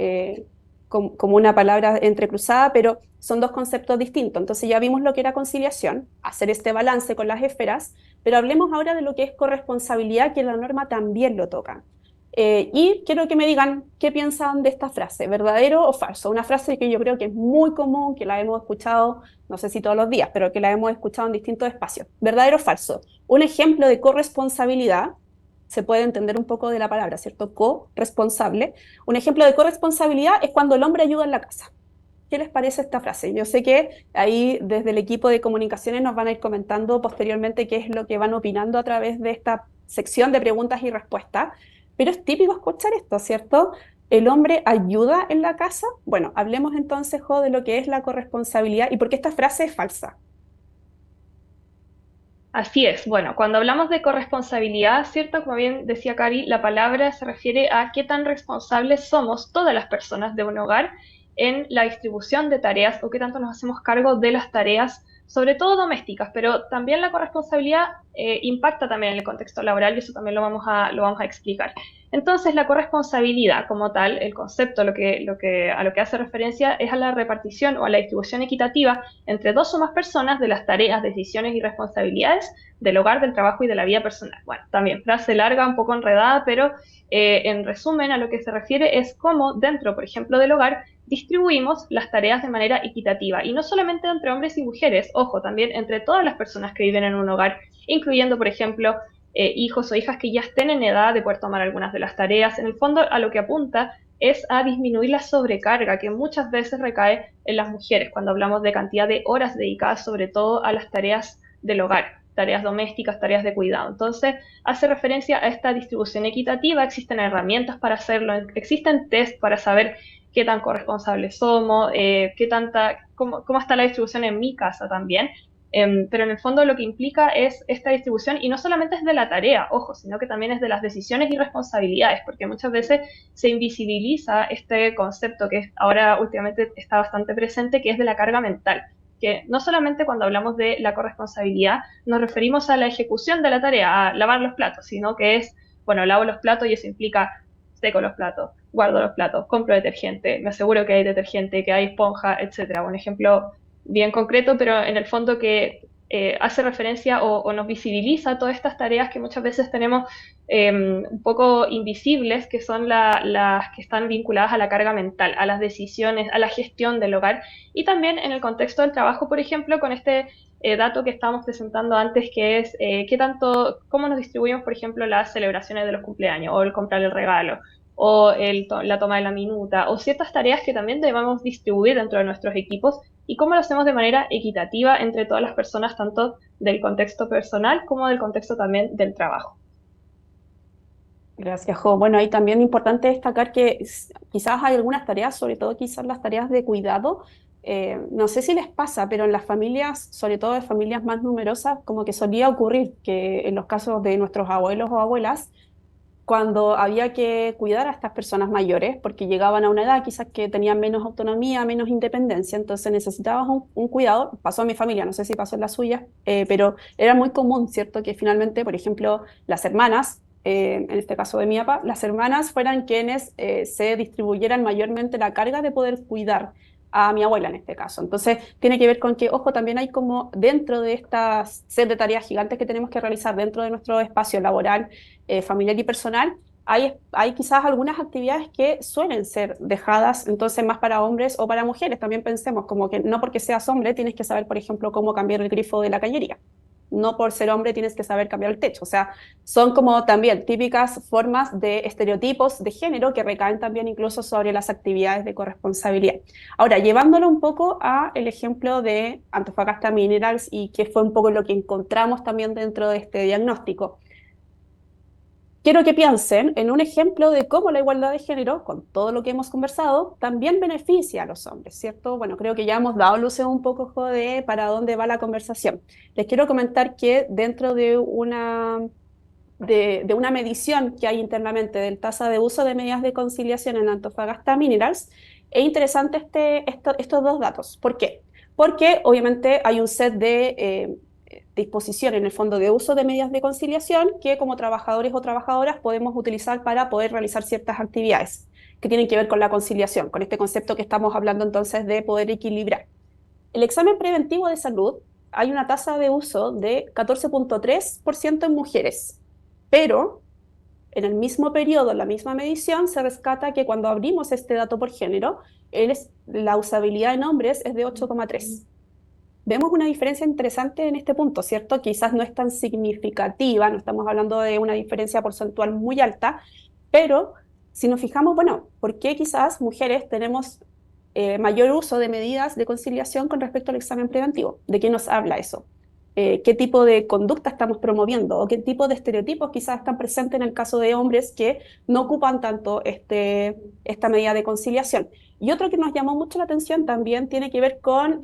S3: una palabra entrecruzada, pero son 2 conceptos distintos. Entonces ya vimos lo que era conciliación, hacer este balance con las esferas, pero hablemos ahora de lo que es corresponsabilidad, que la norma también lo toca. Y quiero que me digan qué piensan de esta frase, verdadero o falso. Una frase que yo creo que es muy común, que la hemos escuchado, no sé si todos los días, pero que la hemos escuchado en distintos espacios. ¿Verdadero o falso? Un ejemplo de corresponsabilidad, se puede entender un poco de la palabra, ¿cierto? Corresponsable. Un ejemplo de corresponsabilidad es cuando el hombre ayuda en la casa. ¿Qué les parece esta frase? Yo sé que ahí desde el equipo de comunicaciones nos van a ir comentando posteriormente qué es lo que van opinando a través de esta sección de preguntas y respuestas, pero es típico escuchar esto, ¿cierto? ¿El hombre ayuda en la casa? Bueno, hablemos entonces, Jo, de lo que es la corresponsabilidad y por qué esta frase es falsa.
S4: Así es. Bueno, cuando hablamos de corresponsabilidad, ¿cierto? Como bien decía Cari, la palabra se refiere a qué tan responsables somos todas las personas de un hogar en la distribución de tareas o qué tanto nos hacemos cargo de las tareas, sobre todo domésticas, pero también la corresponsabilidad impacta también en el contexto laboral y eso también lo vamos a explicar. Entonces, la corresponsabilidad como tal, el concepto, a lo que hace referencia es a la repartición o a la distribución equitativa entre 2 o más personas de las tareas, decisiones y responsabilidades del hogar, del trabajo y de la vida personal. Bueno, también frase larga, un poco enredada, pero en resumen a lo que se refiere es cómo dentro, por ejemplo, del hogar, distribuimos las tareas de manera equitativa y no solamente entre hombres y mujeres, ojo, también entre todas las personas que viven en un hogar, incluyendo, por ejemplo, hijos o hijas que ya estén en edad de poder tomar algunas de las tareas. En el fondo, a lo que apunta es a disminuir la sobrecarga que muchas veces recae en las mujeres cuando hablamos de cantidad de horas dedicadas sobre todo a las tareas del hogar, tareas domésticas, tareas de cuidado. Entonces, hace referencia a esta distribución equitativa, existen herramientas para hacerlo, existen test para saber qué tan corresponsables somos, cómo está la distribución en mi casa también. Pero en el fondo lo que implica es esta distribución y no solamente es de la tarea, ojo, sino que también es de las decisiones y responsabilidades, porque muchas veces se invisibiliza este concepto que ahora últimamente está bastante presente, que es de la carga mental, que no solamente cuando hablamos de la corresponsabilidad nos referimos a la ejecución de la tarea, a lavar los platos, sino que es, bueno, lavo los platos y eso implica seco los platos, guardo los platos, compro detergente, me aseguro que hay detergente, que hay esponja, etcétera. Un ejemplo bien concreto, pero en el fondo que hace referencia o nos visibiliza todas estas tareas que muchas veces tenemos un poco invisibles, que son las que están vinculadas a la carga mental, a las decisiones, a la gestión del hogar, y también en el contexto del trabajo, por ejemplo, con este dato que estábamos presentando antes, que es cómo nos distribuimos, por ejemplo, las celebraciones de los cumpleaños, o el comprar el regalo, o la toma de la minuta, o ciertas tareas que también debemos distribuir dentro de nuestros equipos, y cómo lo hacemos de manera equitativa entre todas las personas, tanto del contexto personal como del contexto también del trabajo.
S3: Gracias, Jo. Bueno, ahí también es importante destacar que quizás hay algunas tareas, sobre todo quizás las tareas de cuidado, no sé si les pasa, pero en las familias, sobre todo en familias más numerosas, como que solía ocurrir que en los casos de nuestros abuelos o abuelas, cuando había que cuidar a estas personas mayores, porque llegaban a una edad quizás que tenían menos autonomía, menos independencia, entonces necesitabas un cuidado. Pasó en mi familia, no sé si pasó en la suya, pero era muy común, ¿cierto? Que finalmente, por ejemplo, las hermanas en este caso de mi papá, las hermanas fueran quienes se distribuyeran mayormente la carga de poder cuidar a mi abuela en este caso. Entonces, tiene que ver con que, ojo, también hay como dentro de estas set de tareas gigantes que tenemos que realizar dentro de nuestro espacio laboral, familiar y personal, hay quizás algunas actividades que suelen ser dejadas entonces más para hombres o para mujeres. También pensemos como que no porque seas hombre tienes que saber, por ejemplo, cómo cambiar el grifo de la cañería. No por ser hombre tienes que saber cambiar el techo. O sea, son como también típicas formas de estereotipos de género que recaen también incluso sobre las actividades de corresponsabilidad. Ahora, llevándolo un poco a el ejemplo de Antofagasta Minerals y que fue un poco lo que encontramos también dentro de este diagnóstico. Quiero que piensen en un ejemplo de cómo la igualdad de género, con todo lo que hemos conversado, también beneficia a los hombres, ¿cierto? Bueno, creo que ya hemos dado luces un poco de para dónde va la conversación. Les quiero comentar que dentro de una medición que hay internamente del tasa de uso de medidas de conciliación en Antofagasta Minerals, es interesante estos dos datos. ¿Por qué? Porque obviamente hay un set de disposición en el fondo de uso de medidas de conciliación que como trabajadores o trabajadoras podemos utilizar para poder realizar ciertas actividades que tienen que ver con la conciliación, con este concepto que estamos hablando entonces de poder equilibrar. El examen preventivo de salud, hay una tasa de uso de 14.3% en mujeres, pero en el mismo periodo, en la misma medición, se rescata que cuando abrimos este dato por género, la usabilidad en hombres es de 8,3%. Vemos una diferencia interesante en este punto, ¿cierto? Quizás no es tan significativa, no estamos hablando de una diferencia porcentual muy alta, pero si nos fijamos, bueno, ¿por qué quizás mujeres tenemos mayor uso de medidas de conciliación con respecto al examen preventivo? ¿De qué nos habla eso? ¿Qué tipo de conducta estamos promoviendo? ¿O qué tipo de estereotipos quizás están presentes en el caso de hombres que no ocupan tanto esta medida de conciliación? Y otro que nos llamó mucho la atención también tiene que ver con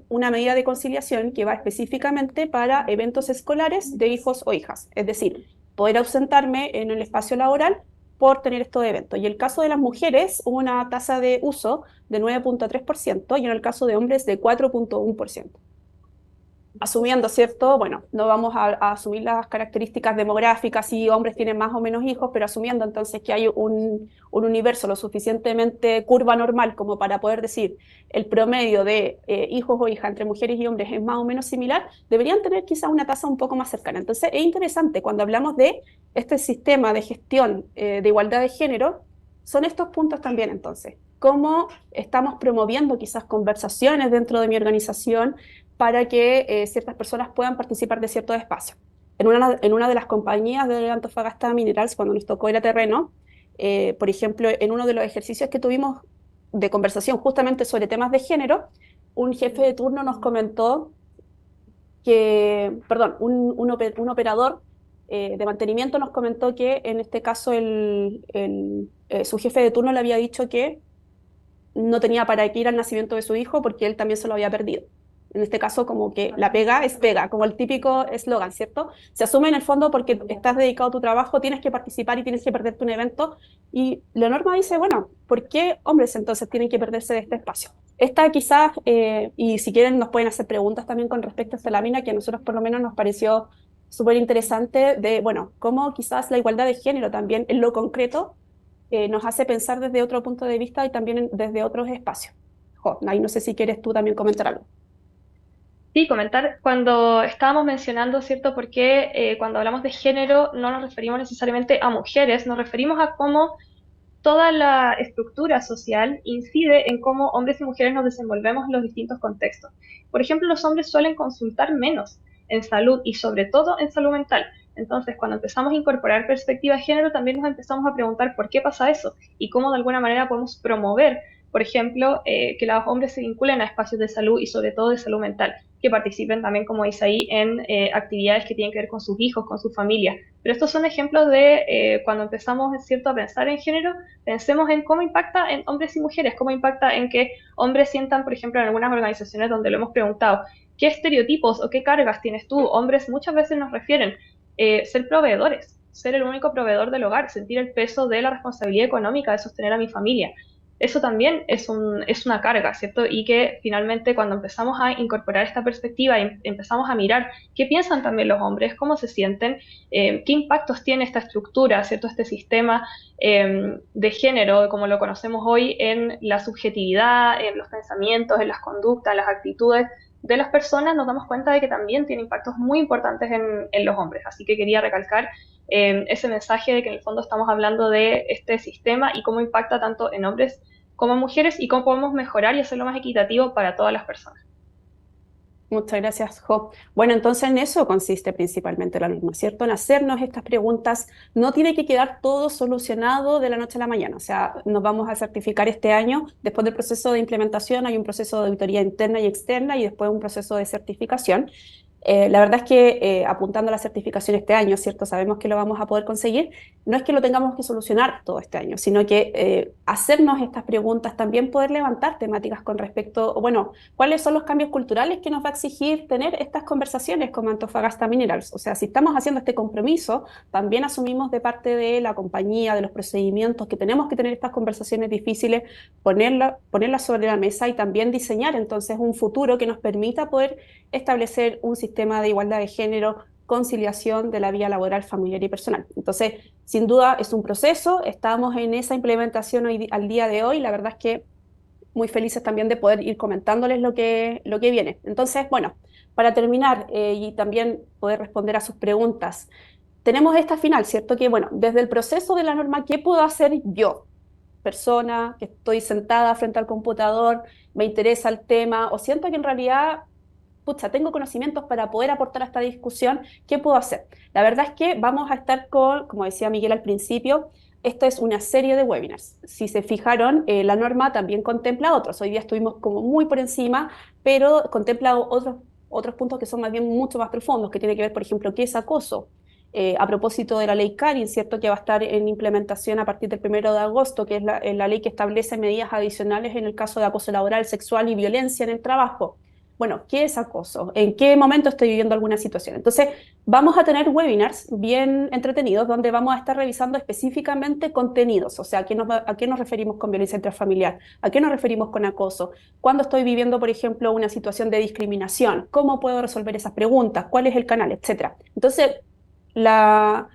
S3: una medida de conciliación que va específicamente para eventos escolares de hijos o hijas, es decir, poder ausentarme en el espacio laboral por tener estos eventos. Y en el caso de las mujeres, hubo una tasa de uso de 9.3% y en el caso de hombres de 4.1%. Asumiendo, ¿cierto? Bueno, no vamos a asumir las características demográficas, si hombres tienen más o menos hijos, pero asumiendo entonces que hay un universo lo suficientemente curva normal como para poder decir el promedio de hijos o hijas entre mujeres y hombres es más o menos similar, deberían tener quizás una tasa un poco más cercana. Entonces es interesante cuando hablamos de este sistema de gestión de igualdad de género, son estos puntos también entonces. Cómo estamos promoviendo quizás conversaciones dentro de mi organización para que ciertas personas puedan participar de ciertos espacios. En una de las compañías de Antofagasta Minerals, cuando nos tocó ir a terreno, por ejemplo, en uno de los ejercicios que tuvimos de conversación justamente sobre temas de género, un jefe de turno nos comentó que, perdón, un operador de mantenimiento nos comentó que en este caso su jefe de turno le había dicho que no tenía para qué ir al nacimiento de su hijo porque él también se lo había perdido. En este caso, como que la pega es pega, como el típico eslogan, ¿cierto? Se asume en el fondo porque estás dedicado a tu trabajo, tienes que participar y tienes que perderte un evento. Y la norma dice, bueno, ¿por qué hombres entonces tienen que perderse de este espacio? Esta quizás, y si quieren nos pueden hacer preguntas también con respecto a esta lámina, que a nosotros por lo menos nos pareció súper interesante de, bueno, cómo quizás la igualdad de género también en lo concreto nos hace pensar desde otro punto de vista y también desde otros espacios. Ahí no sé si quieres tú también comentar algo.
S4: Sí, comentar cuando estábamos mencionando, ¿cierto? Porque cuando hablamos de género no nos referimos necesariamente a mujeres, nos referimos a cómo toda la estructura social incide en cómo hombres y mujeres nos desenvolvemos en los distintos contextos. Por ejemplo, los hombres suelen consultar menos en salud y sobre todo en salud mental. Entonces, cuando empezamos a incorporar perspectiva de género, también nos empezamos a preguntar por qué pasa eso y cómo de alguna manera podemos promover, por ejemplo, que los hombres se vinculen a espacios de salud y sobre todo de salud mental, que participen también, como dice ahí, en actividades que tienen que ver con sus hijos, con su familia. Pero estos son ejemplos de cuando empezamos, ¿cierto?, a pensar en género, pensemos en cómo impacta en hombres y mujeres, cómo impacta en que hombres sientan, por ejemplo, en algunas organizaciones donde lo hemos preguntado, ¿qué estereotipos o qué cargas tienes tú? Hombres muchas veces nos refieren ser proveedores, ser el único proveedor del hogar, sentir el peso de la responsabilidad económica de sostener a mi familia. eso también es una carga, ¿cierto? Y que finalmente cuando empezamos a incorporar esta perspectiva y empezamos a mirar qué piensan también los hombres, cómo se sienten, qué impactos tiene esta estructura, ¿cierto? Este sistema de género, como lo conocemos hoy, en la subjetividad, en los pensamientos, en las conductas, en las actitudes de las personas, nos damos cuenta de que también tiene impactos muy importantes en los hombres. Así que quería recalcar ese mensaje de que en el fondo estamos hablando de este sistema y cómo impacta tanto en hombres como en mujeres y cómo podemos mejorar y hacerlo más equitativo para todas las personas.
S3: Muchas gracias, Jo. Bueno, entonces en eso consiste principalmente la norma, ¿cierto? En hacernos estas preguntas. No tiene que quedar todo solucionado de la noche a la mañana. O sea, nos vamos a certificar este año. Después del proceso de implementación hay un proceso de auditoría interna y externa y después un proceso de certificación. La verdad es que apuntando a la certificación este año, ¿cierto? Sabemos que lo vamos a poder conseguir. No es que lo tengamos que solucionar todo este año, sino que hacernos estas preguntas, también poder levantar temáticas con respecto, bueno, cuáles son los cambios culturales que nos va a exigir tener estas conversaciones como Antofagasta Minerals. O sea, si estamos haciendo este compromiso, también asumimos de parte de la compañía, de los procedimientos, que tenemos que tener estas conversaciones difíciles, ponerlas sobre la mesa y también diseñar entonces un futuro que nos permita poder establecer un sistema de igualdad de género, conciliación de la vida laboral, familiar y personal. Entonces, sin duda es un proceso, estamos en esa implementación al día de hoy, la verdad es que muy felices también de poder ir comentándoles lo que viene. Entonces, bueno, para terminar y también poder responder a sus preguntas, tenemos esta final, ¿cierto? Que, bueno, desde el proceso de la norma, ¿qué puedo hacer yo? Persona que estoy sentada frente al computador, me interesa el tema o siento que en realidad pucha, tengo conocimientos para poder aportar a esta discusión, ¿qué puedo hacer? La verdad es que vamos a estar con, como decía Miguel al principio, esto es una serie de webinars. Si se fijaron, la norma también contempla otros. Hoy día estuvimos como muy por encima, pero contempla otros puntos que son más bien mucho más profundos, que tiene que ver, por ejemplo, qué es acoso. A propósito de la ley Carin, ¿cierto? Que va a estar en implementación a partir del 1 de agosto, que es la ley que establece medidas adicionales en el caso de acoso laboral, sexual y violencia en el trabajo. Bueno, ¿qué es acoso? ¿En qué momento estoy viviendo alguna situación? Entonces, vamos a tener webinars bien entretenidos donde vamos a estar revisando específicamente contenidos, o sea, ¿a qué nos referimos con violencia intrafamiliar? ¿A qué nos referimos con acoso? ¿Cuándo estoy viviendo, por ejemplo, una situación de discriminación? ¿Cómo puedo resolver esas preguntas? ¿Cuál es el canal? Etcétera. Entonces, la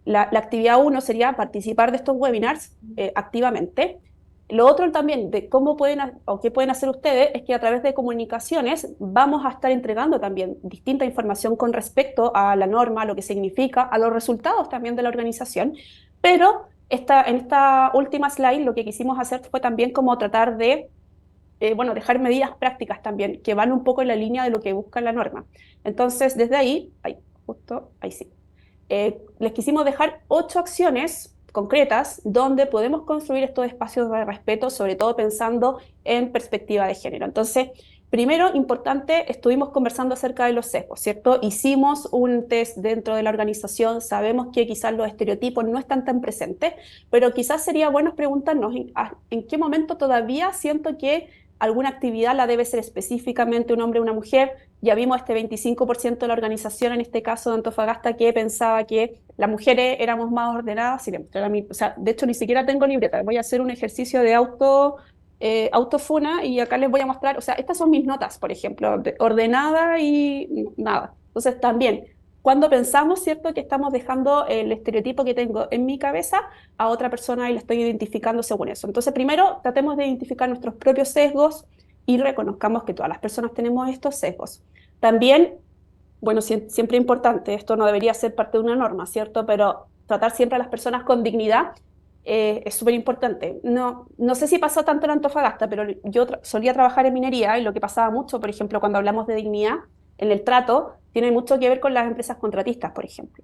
S3: actividad 1 sería participar de estos webinars activamente. Lo otro también de cómo pueden o qué pueden hacer ustedes es que a través de comunicaciones vamos a estar entregando también distinta información con respecto a la norma, a lo que significa, a los resultados también de la organización, pero en esta última slide lo que quisimos hacer fue también como tratar de bueno, dejar medidas prácticas también que van un poco en la línea de lo que busca la norma. Entonces, desde ahí, justo ahí sí, les quisimos dejar 8 acciones concretas donde podemos construir estos espacios de respeto, sobre todo pensando en perspectiva de género. Entonces, primero, importante, estuvimos conversando acerca de los sesgos, ¿cierto? Hicimos un test dentro de la organización, sabemos que quizás los estereotipos no están tan presentes, pero quizás sería bueno preguntarnos en qué momento todavía siento que alguna actividad la debe ser específicamente un hombre o una mujer. Ya vimos este 25% de la organización, en este caso de Antofagasta, que pensaba que las mujeres éramos más ordenadas. O sea, de hecho, ni siquiera tengo libreta. Voy a hacer un ejercicio de autofuna y acá les voy a mostrar, o sea, estas son mis notas, por ejemplo, ordenada y nada. Entonces, también, cuando pensamos, ¿cierto?, que estamos dejando el estereotipo que tengo en mi cabeza a otra persona y la estoy identificando según eso. Entonces, primero, tratemos de identificar nuestros propios sesgos y reconozcamos que todas las personas tenemos estos sesgos. También, bueno, siempre importante, esto no debería ser parte de una norma, ¿cierto? Pero tratar siempre a las personas con dignidad es súper importante. No sé si pasó tanto en Antofagasta, pero yo solía trabajar en minería y lo que pasaba mucho, por ejemplo, cuando hablamos de dignidad en el trato, tiene mucho que ver con las empresas contratistas, por ejemplo.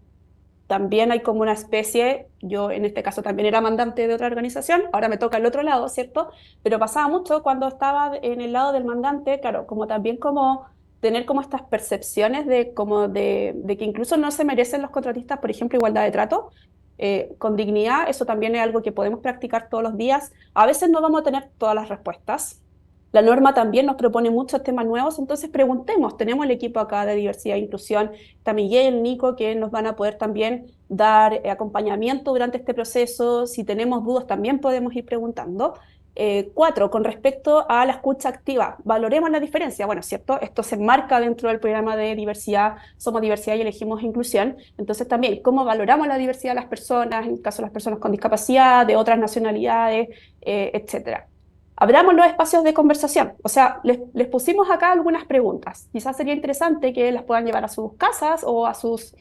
S3: También hay como una especie, yo en este caso también era mandante de otra organización, ahora me toca el otro lado, ¿cierto? Pero pasaba mucho cuando estaba en el lado del mandante, claro, como también como tener como estas percepciones de que incluso no se merecen los contratistas, por ejemplo, igualdad de trato, con dignidad. Eso también es algo que podemos practicar todos los días. A veces no vamos a tener todas las respuestas. La norma también nos propone muchos temas nuevos, entonces preguntemos. Tenemos el equipo acá de diversidad e inclusión, está Miguel, Nico, que nos van a poder también dar acompañamiento durante este proceso. Si tenemos dudas, también podemos ir preguntando. Cuatro, con respecto a la escucha activa, valoremos la diferencia. Bueno, ¿cierto? Esto se enmarca dentro del programa de diversidad, somos diversidad y elegimos inclusión. Entonces también, ¿cómo valoramos la diversidad de las personas, en el caso de las personas con discapacidad, de otras nacionalidades, etcétera? Abramos los espacios de conversación. O sea, les pusimos acá algunas preguntas. Quizás sería interesante que las puedan llevar a sus casas o a sus...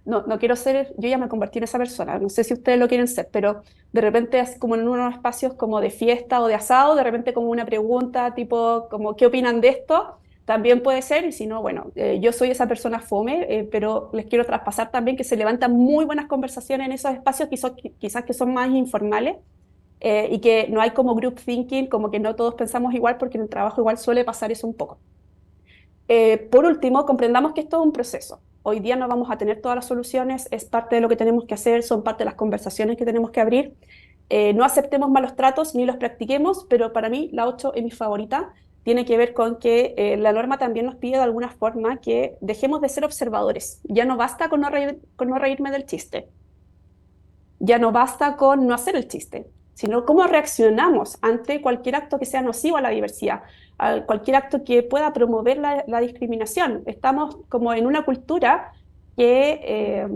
S3: No, no quiero ser, yo ya me convertí en esa persona, no sé si ustedes lo quieren ser, pero de repente así como en unos espacios como de fiesta o de asado, de repente como una pregunta tipo como ¿qué opinan de esto? También puede ser, y si no, bueno, yo soy esa persona fome, pero les quiero traspasar también que se levantan muy buenas conversaciones en esos espacios, quizás que son más informales, y que no hay como group thinking, como que no todos pensamos igual, porque en el trabajo igual suele pasar eso un poco. Por último, comprendamos que esto es un proceso. Hoy día no vamos a tener todas las soluciones, es parte de lo que tenemos que hacer, son parte de las conversaciones que tenemos que abrir. No aceptemos malos tratos ni los practiquemos, pero para mí la 8 es mi favorita. Tiene que ver con que la norma también nos pide de alguna forma que dejemos de ser observadores. Ya no basta con no reírme del chiste. Ya no basta con no hacer el chiste, sino cómo reaccionamos ante cualquier acto que sea nocivo a la diversidad, a cualquier acto que pueda promover la discriminación. Estamos como en una cultura que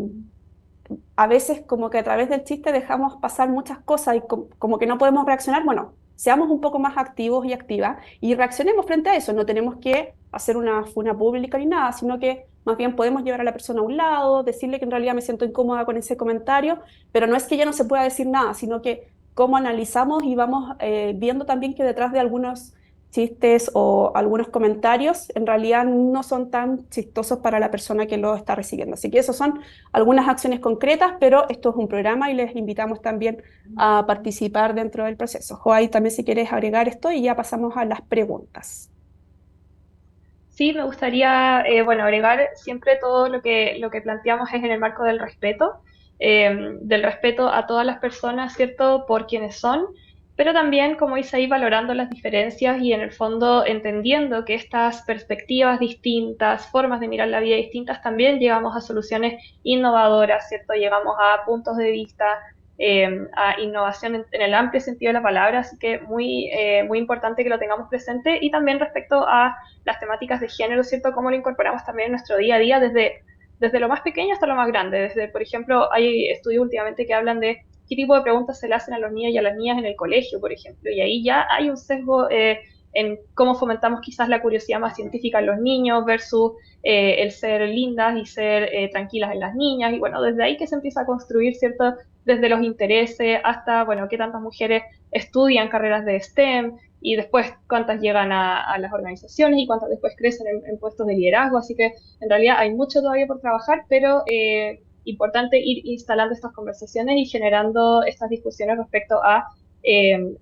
S3: a veces como que a través del chiste dejamos pasar muchas cosas y como que no podemos reaccionar. Bueno, seamos un poco más activos y activas y reaccionemos frente a eso. No tenemos que hacer una funa pública ni nada, sino que más bien podemos llevar a la persona a un lado, decirle que en realidad me siento incómoda con ese comentario, pero no es que ya no se pueda decir nada, sino que cómo analizamos y vamos viendo también que detrás de algunos chistes o algunos comentarios en realidad no son tan chistosos para la persona que lo está recibiendo. Así que esas son algunas acciones concretas, pero esto es un programa y les invitamos también a participar dentro del proceso. Joay, también si quieres agregar esto y ya pasamos a las preguntas.
S4: Sí, me gustaría, bueno, agregar siempre todo lo que planteamos es en el marco del respeto a todas las personas, ¿cierto? Por quienes son, pero también, como dice ahí, valorando las diferencias y en el fondo entendiendo que estas perspectivas distintas, formas de mirar la vida distintas, también llegamos a soluciones innovadoras, ¿cierto? Llegamos a puntos de vista, a innovación en el amplio sentido de la palabra, así que muy importante que lo tengamos presente y también respecto a las temáticas de género, ¿cierto? Cómo lo incorporamos también en nuestro día a día, desde lo más pequeño hasta lo más grande. Desde, por ejemplo, hay estudios últimamente que hablan de qué tipo de preguntas se le hacen a los niños y a las niñas en el colegio, por ejemplo, y ahí ya hay un sesgo en cómo fomentamos quizás la curiosidad más científica en los niños versus el ser lindas y ser tranquilas en las niñas, y bueno, desde ahí que se empieza a construir, ¿cierto? Desde los intereses hasta, bueno, qué tantas mujeres estudian carreras de STEM, y después cuántas llegan a las organizaciones y cuántas después crecen en puestos de liderazgo. Así que en realidad hay mucho todavía por trabajar, pero importante ir instalando estas conversaciones y generando estas discusiones respecto a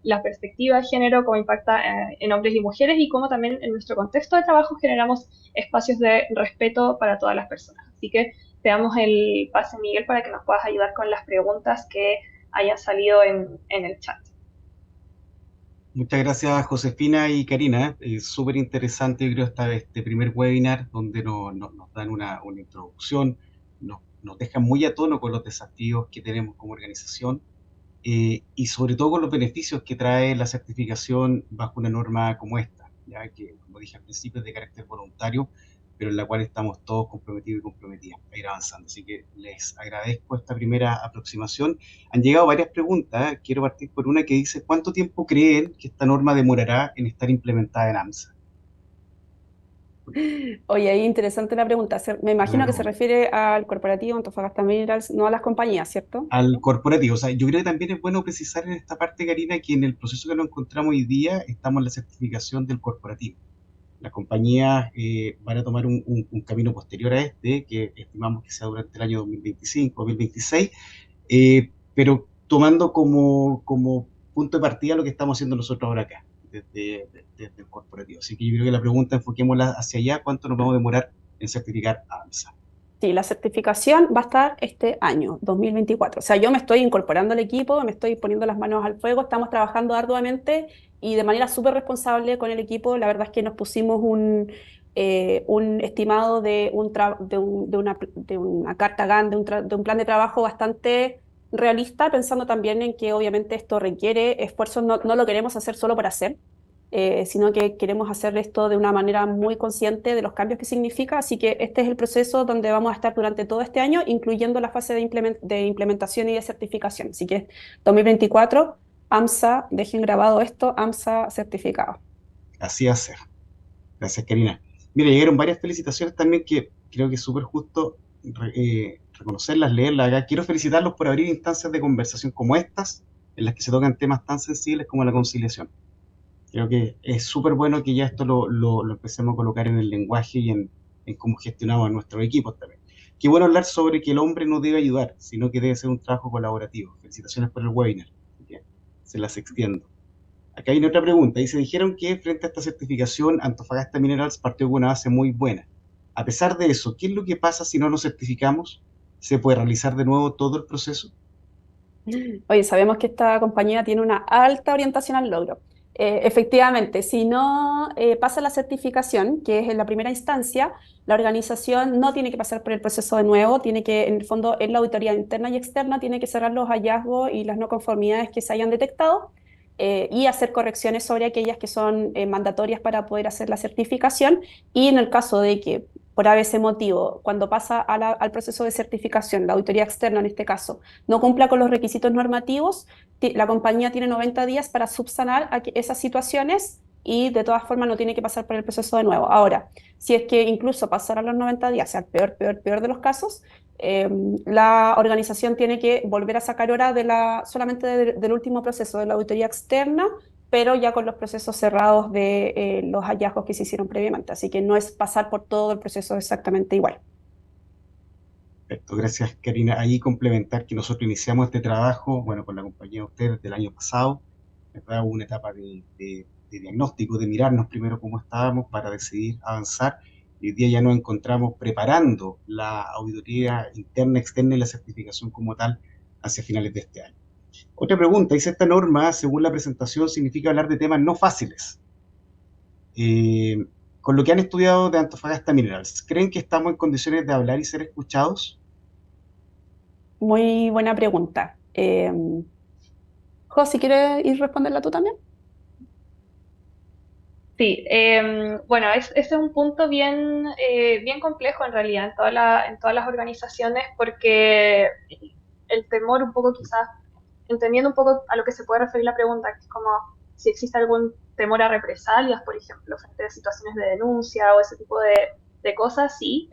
S4: la perspectiva de género, cómo impacta en hombres y mujeres y cómo también en nuestro contexto de trabajo generamos espacios de respeto para todas las personas. Así que te damos el pase, Miguel, para que nos puedas ayudar con las preguntas que hayan salido en el chat.
S2: Muchas gracias, Josefina y Karina. Súper interesante, yo creo, este primer webinar donde nos dan una introducción, nos dejan muy a tono con los desafíos que tenemos como organización, y sobre todo con los beneficios que trae la certificación bajo una norma como esta, ya que, como dije al principio, es de carácter voluntario, pero en la cual estamos todos comprometidos y comprometidas a ir avanzando. Así que les agradezco esta primera aproximación. Han llegado varias preguntas. Quiero partir por una que dice: ¿cuánto tiempo creen que esta norma demorará en estar implementada en AMSA?
S3: Oye, ahí interesante la pregunta. Me imagino que se refiere al corporativo Antofagasta Minerals, no a las compañías, ¿cierto?
S2: Al corporativo. O sea, yo creo que también es bueno precisar en esta parte, Karina, que en el proceso que nos encontramos hoy día estamos en la certificación del corporativo. Las compañías van a tomar un camino posterior a este, que estimamos que sea durante el año 2025, 2026, pero tomando como punto de partida lo que estamos haciendo nosotros ahora acá, desde el corporativo. Así que yo creo que la pregunta enfoquémosla hacia allá: ¿cuánto nos vamos a demorar en certificar a AMSA?
S3: Sí, la certificación va a estar este año, 2024. O sea, yo me estoy incorporando al equipo, me estoy poniendo las manos al fuego, estamos trabajando arduamente y de manera súper responsable con el equipo. La verdad es que nos pusimos un estimado de una carta GAN, de un plan de trabajo bastante realista, pensando también en que obviamente esto requiere esfuerzos, no lo queremos hacer solo por hacer, sino que queremos hacer esto de una manera muy consciente de los cambios que significa, así que este es el proceso donde vamos a estar durante todo este año, incluyendo la fase de implementación y de certificación. Así que 2024, AMSA, dejen grabado esto, AMSA certificado.
S2: Así hacer. Gracias, Karina. Mira, llegaron varias felicitaciones también que creo que es súper justo reconocerlas, leerlas acá. Quiero felicitarlos por abrir instancias de conversación como estas, en las que se tocan temas tan sensibles como la conciliación. Creo que es súper bueno que ya esto lo empecemos a colocar en el lenguaje y en cómo gestionamos a nuestros equipos también. Qué bueno hablar sobre que el hombre no debe ayudar, sino que debe ser un trabajo colaborativo. Felicitaciones por el webinar. Así que se las extiendo. Acá viene otra pregunta. Dice, dijeron que frente a esta certificación, Antofagasta Minerals partió con una base muy buena. A pesar de eso, ¿qué es lo que pasa si no nos certificamos? ¿Se puede realizar de nuevo todo el proceso?
S3: Oye, sabemos que esta compañía tiene una alta orientación al logro. Efectivamente, si no pasa la certificación, que es en la primera instancia, la organización no tiene que pasar por el proceso de nuevo, tiene que, en el fondo, en la auditoría interna y externa, tiene que cerrar los hallazgos y las no conformidades que se hayan detectado y hacer correcciones sobre aquellas que son mandatorias para poder hacer la certificación. Y en el caso de que por ese motivo, cuando pasa al proceso de certificación, la auditoría externa en este caso, no cumpla con los requisitos normativos, la compañía tiene 90 días para subsanar esas situaciones y de todas formas no tiene que pasar por el proceso de nuevo. Ahora, si es que incluso pasaran los 90 días, sea el peor de los casos, la organización tiene que volver a sacar hora solamente del último proceso de la auditoría externa, pero ya con los procesos cerrados de los hallazgos que se hicieron previamente. Así que no es pasar por todo el proceso exactamente igual.
S2: Perfecto, gracias, Karina. Ahí complementar que nosotros iniciamos este trabajo, bueno, con la compañía de ustedes desde el año pasado, ¿verdad? Hubo una etapa de diagnóstico, de mirarnos primero cómo estábamos para decidir avanzar. Y hoy día ya nos encontramos preparando la auditoría interna, externa y la certificación como tal hacia finales de este año. Otra pregunta, dice esta norma, según la presentación, significa hablar de temas no fáciles. Eh, con lo que han estudiado de Antofagasta Minerals, ¿creen que estamos en condiciones de hablar y ser escuchados?
S3: Muy buena pregunta. Jo, si quieres ir a responderla tú también.
S4: Sí, bueno, ese es un punto bien complejo en realidad en todas las organizaciones porque el temor un poco quizás, entendiendo un poco a lo que se puede referir la pregunta, que es como si existe algún temor a represalias, por ejemplo, frente a situaciones de denuncia o ese tipo de cosas, sí,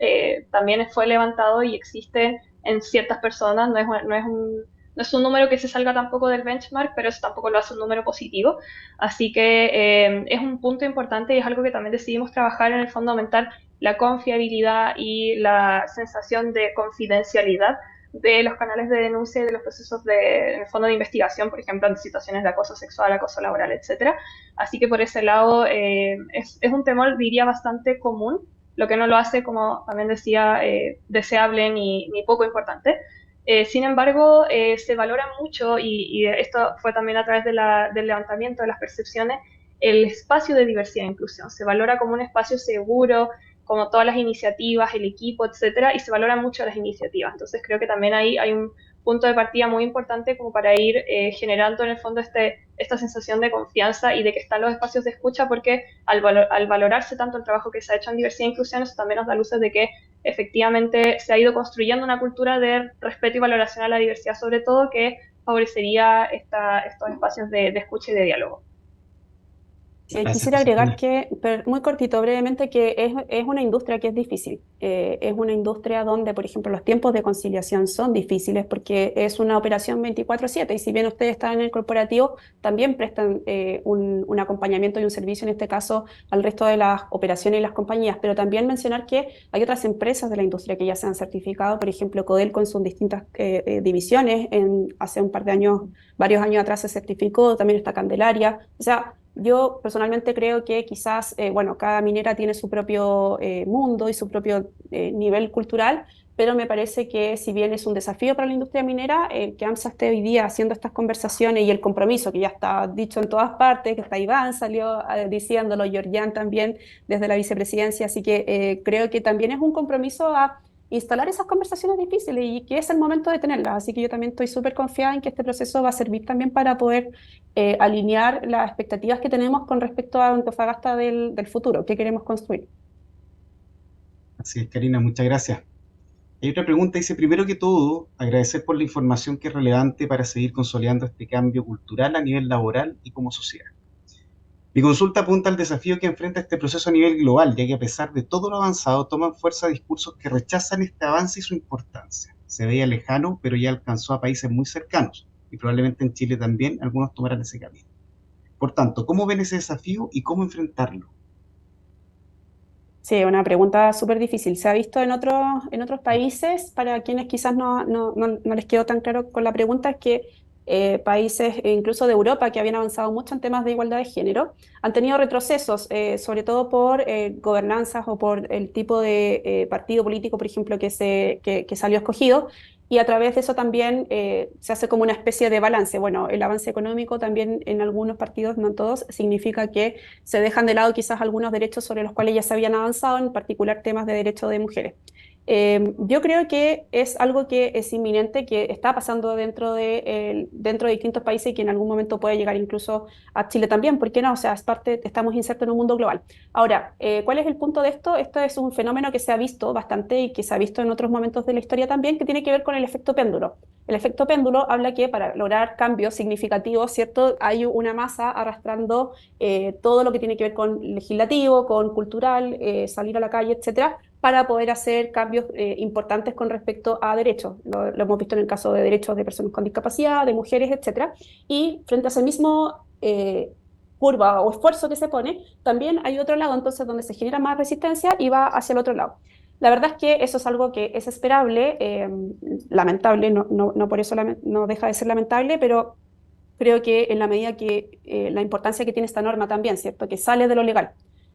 S4: también fue levantado y existe en ciertas personas, no es un número que se salga tampoco del benchmark, pero eso tampoco lo hace un número positivo. Así que es un punto importante y es algo que también decidimos trabajar en el fondo, aumentar la confiabilidad y la sensación de confidencialidad de los canales de denuncia y de los procesos en el fondo de investigación, por ejemplo, ante situaciones de acoso sexual, acoso laboral, etcétera. Así que por ese lado es un temor, diría, bastante común, lo que no lo hace, como también decía, deseable ni poco importante. Sin embargo, se valora mucho, y esto fue también a través del levantamiento de las percepciones, el espacio de diversidad e inclusión. Se valora como un espacio seguro, como todas las iniciativas, el equipo, etcétera, y se valoran mucho las iniciativas. Entonces creo que también ahí hay un punto de partida muy importante como para ir generando en el fondo esta sensación de confianza y de que están los espacios de escucha, porque al valorarse tanto el trabajo que se ha hecho en diversidad e inclusión, eso también nos da luces de que efectivamente se ha ido construyendo una cultura de respeto y valoración a la diversidad, sobre todo, que favorecería estos espacios de escucha y de diálogo.
S3: Sí,
S2: Gracias,
S3: quisiera agregar
S2: Josefina.
S3: que, muy cortito, brevemente, que es una industria que es difícil. Es una industria donde, por ejemplo, los tiempos de conciliación son difíciles porque es una operación 24/7 y si bien ustedes están en el corporativo, también prestan un acompañamiento y un servicio, en este caso, al resto de las operaciones y las compañías. Pero también mencionar que hay otras empresas de la industria que ya se han certificado, por ejemplo, Codelco en sus distintas divisiones, hace un par de años, varios años atrás se certificó, también está Candelaria. O sea, yo personalmente creo que quizás, bueno, cada minera tiene su propio mundo y su propio nivel cultural, pero me parece que si bien es un desafío para la industria minera, que AMSA esté hoy día haciendo estas conversaciones y el compromiso que ya está dicho en todas partes, que está Iván, salió diciéndolo, Georgian también desde la vicepresidencia, así que creo que también es un compromiso a instalar esas conversaciones difíciles y que es el momento de tenerlas. Así que yo también estoy súper confiada en que este proceso va a servir también para poder alinear las expectativas que tenemos con respecto a Antofagasta del futuro, qué queremos construir.
S2: Así es, Karina, muchas gracias. Hay otra pregunta, dice, primero que todo, agradecer por la información que es relevante para seguir consolidando este cambio cultural a nivel laboral y como sociedad. Mi consulta apunta al desafío que enfrenta este proceso a nivel global, ya que a pesar de todo lo avanzado, toman fuerza discursos que rechazan este avance y su importancia. Se veía lejano, pero ya alcanzó a países muy cercanos, y probablemente en Chile también algunos tomarán ese camino. Por tanto, ¿cómo ven ese desafío y cómo enfrentarlo?
S3: Sí, una pregunta súper difícil. Se ha visto en otros países, para quienes quizás no les quedó tan claro con la pregunta, es que países incluso de Europa que habían avanzado mucho en temas de igualdad de género han tenido retrocesos, sobre todo por gobernanzas o por el tipo de partido político, por ejemplo, que salió escogido. Y a través de eso también se hace como una especie de balance. Bueno, el avance económico también en algunos partidos, no en todos, significa que se dejan de lado quizás algunos derechos sobre los cuales ya se habían avanzado, en particular temas de derechos de mujeres. Yo creo que es algo que es inminente, que está pasando dentro de distintos países y que en algún momento puede llegar incluso a Chile también. ¿Por qué no? O sea, estamos insertos en un mundo global. Ahora, ¿cuál es el punto de esto? Esto es un fenómeno que se ha visto bastante y que se ha visto en otros momentos de la historia también, que tiene que ver con el efecto péndulo. El efecto péndulo habla que para lograr cambios significativos, ¿cierto? Hay una masa arrastrando todo lo que tiene que ver con legislativo, con cultural, salir a la calle, etcétera, para poder hacer cambios importantes con respecto a derechos. Lo hemos visto en el caso de derechos de personas con discapacidad, de mujeres, etcétera. Y frente a ese mismo curva o esfuerzo que se pone, también hay otro lado entonces donde se genera más resistencia y va hacia el otro lado. La verdad es que eso es algo que es esperable, lamentable, no por eso no deja de ser lamentable, pero creo que en la medida que la importancia que tiene esta norma también, ¿cierto? Que sale de lo legal,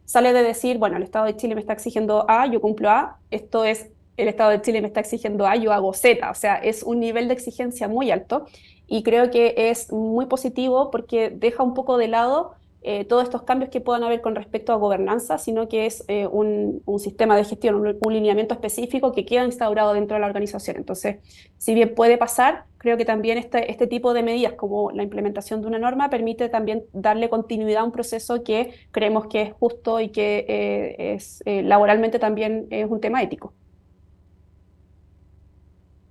S3: sale de decir, bueno, el Estado de Chile me está exigiendo A, yo cumplo A, esto es, el Estado de Chile me está exigiendo A, yo hago Z, o sea, es un nivel de exigencia muy alto y creo que es muy positivo porque deja un poco de lado todos estos cambios que puedan haber con respecto a gobernanza, sino que es un sistema de gestión, un lineamiento específico que queda instaurado dentro de la organización. Entonces, si bien puede pasar, creo que también este tipo de medidas como la implementación de una norma permite también darle continuidad a un proceso que creemos que es justo y que laboralmente también es un tema ético.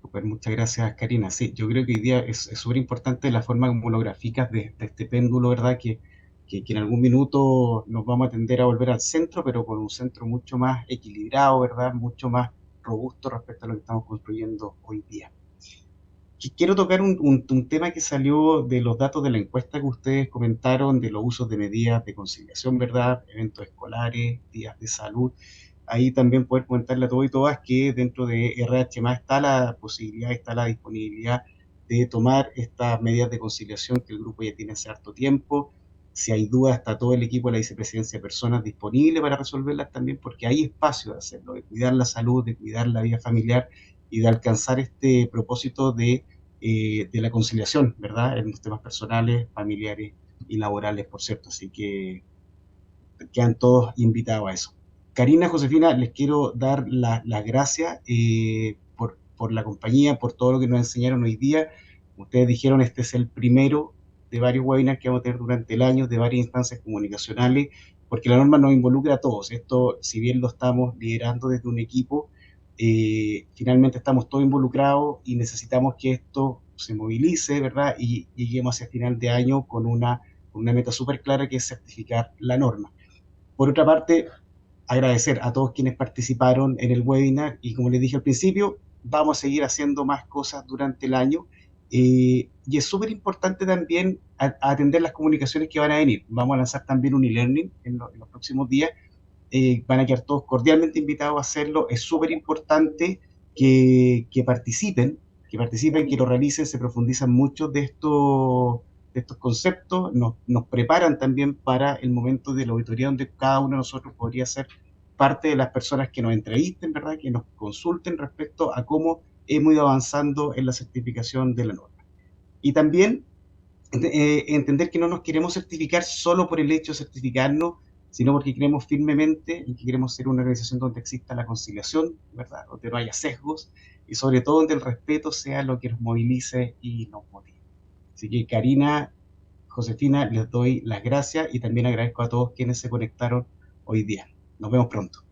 S2: Super, muchas gracias, Karina. Sí, yo creo que hoy día es súper importante la forma como lo graficas de este péndulo, ¿verdad? Que en algún minuto nos vamos a tender a volver al centro, pero con un centro mucho más equilibrado, ¿verdad? Mucho más robusto respecto a lo que estamos construyendo hoy día. Quiero tocar un tema que salió de los datos de la encuesta que ustedes comentaron, de los usos de medidas de conciliación, ¿verdad? Eventos escolares, días de salud. Ahí también poder comentarle a todos y todas que dentro de RH está la posibilidad, está la disponibilidad de tomar estas medidas de conciliación que el grupo ya tiene hace harto tiempo. Si hay dudas, está todo el equipo de la vicepresidencia de personas disponible para resolverlas también, porque hay espacio de hacerlo, de cuidar la salud, de cuidar la vida familiar y de alcanzar este propósito de la conciliación, ¿verdad? En los temas personales, familiares y laborales, por cierto. Así que quedan todos invitados a eso. Karina, Josefina, les quiero dar las gracias por la compañía, por todo lo que nos enseñaron hoy día. Ustedes dijeron, este es el primero de varios webinars que vamos a tener durante el año, de varias instancias comunicacionales, porque la norma nos involucra a todos. Esto, si bien lo estamos liderando desde un equipo, finalmente estamos todos involucrados y necesitamos que esto se movilice, ¿verdad? Y lleguemos hacia final de año con una meta súper clara que es certificar la norma. Por otra parte, agradecer a todos quienes participaron en el webinar y como les dije al principio, vamos a seguir haciendo más cosas durante el año y es súper importante también atender las comunicaciones que van a venir. Vamos a lanzar también un e-learning en los próximos días. Van a quedar todos cordialmente invitados a hacerlo. Es súper importante que participen, que lo realicen, se profundizan mucho de estos conceptos, nos preparan también para el momento de la auditoría donde cada uno de nosotros podría ser parte de las personas que nos entrevisten, ¿verdad? Que nos consulten respecto a cómo hemos ido avanzando en la certificación de la norma. Y también entender que no nos queremos certificar solo por el hecho de certificarnos, sino porque creemos firmemente en que queremos ser una organización donde exista la conciliación, ¿verdad? Donde no haya sesgos y sobre todo donde el respeto sea lo que nos movilice y nos motive. Así que Karina, Josefina, les doy las gracias y también agradezco a todos quienes se conectaron hoy día. Nos vemos pronto.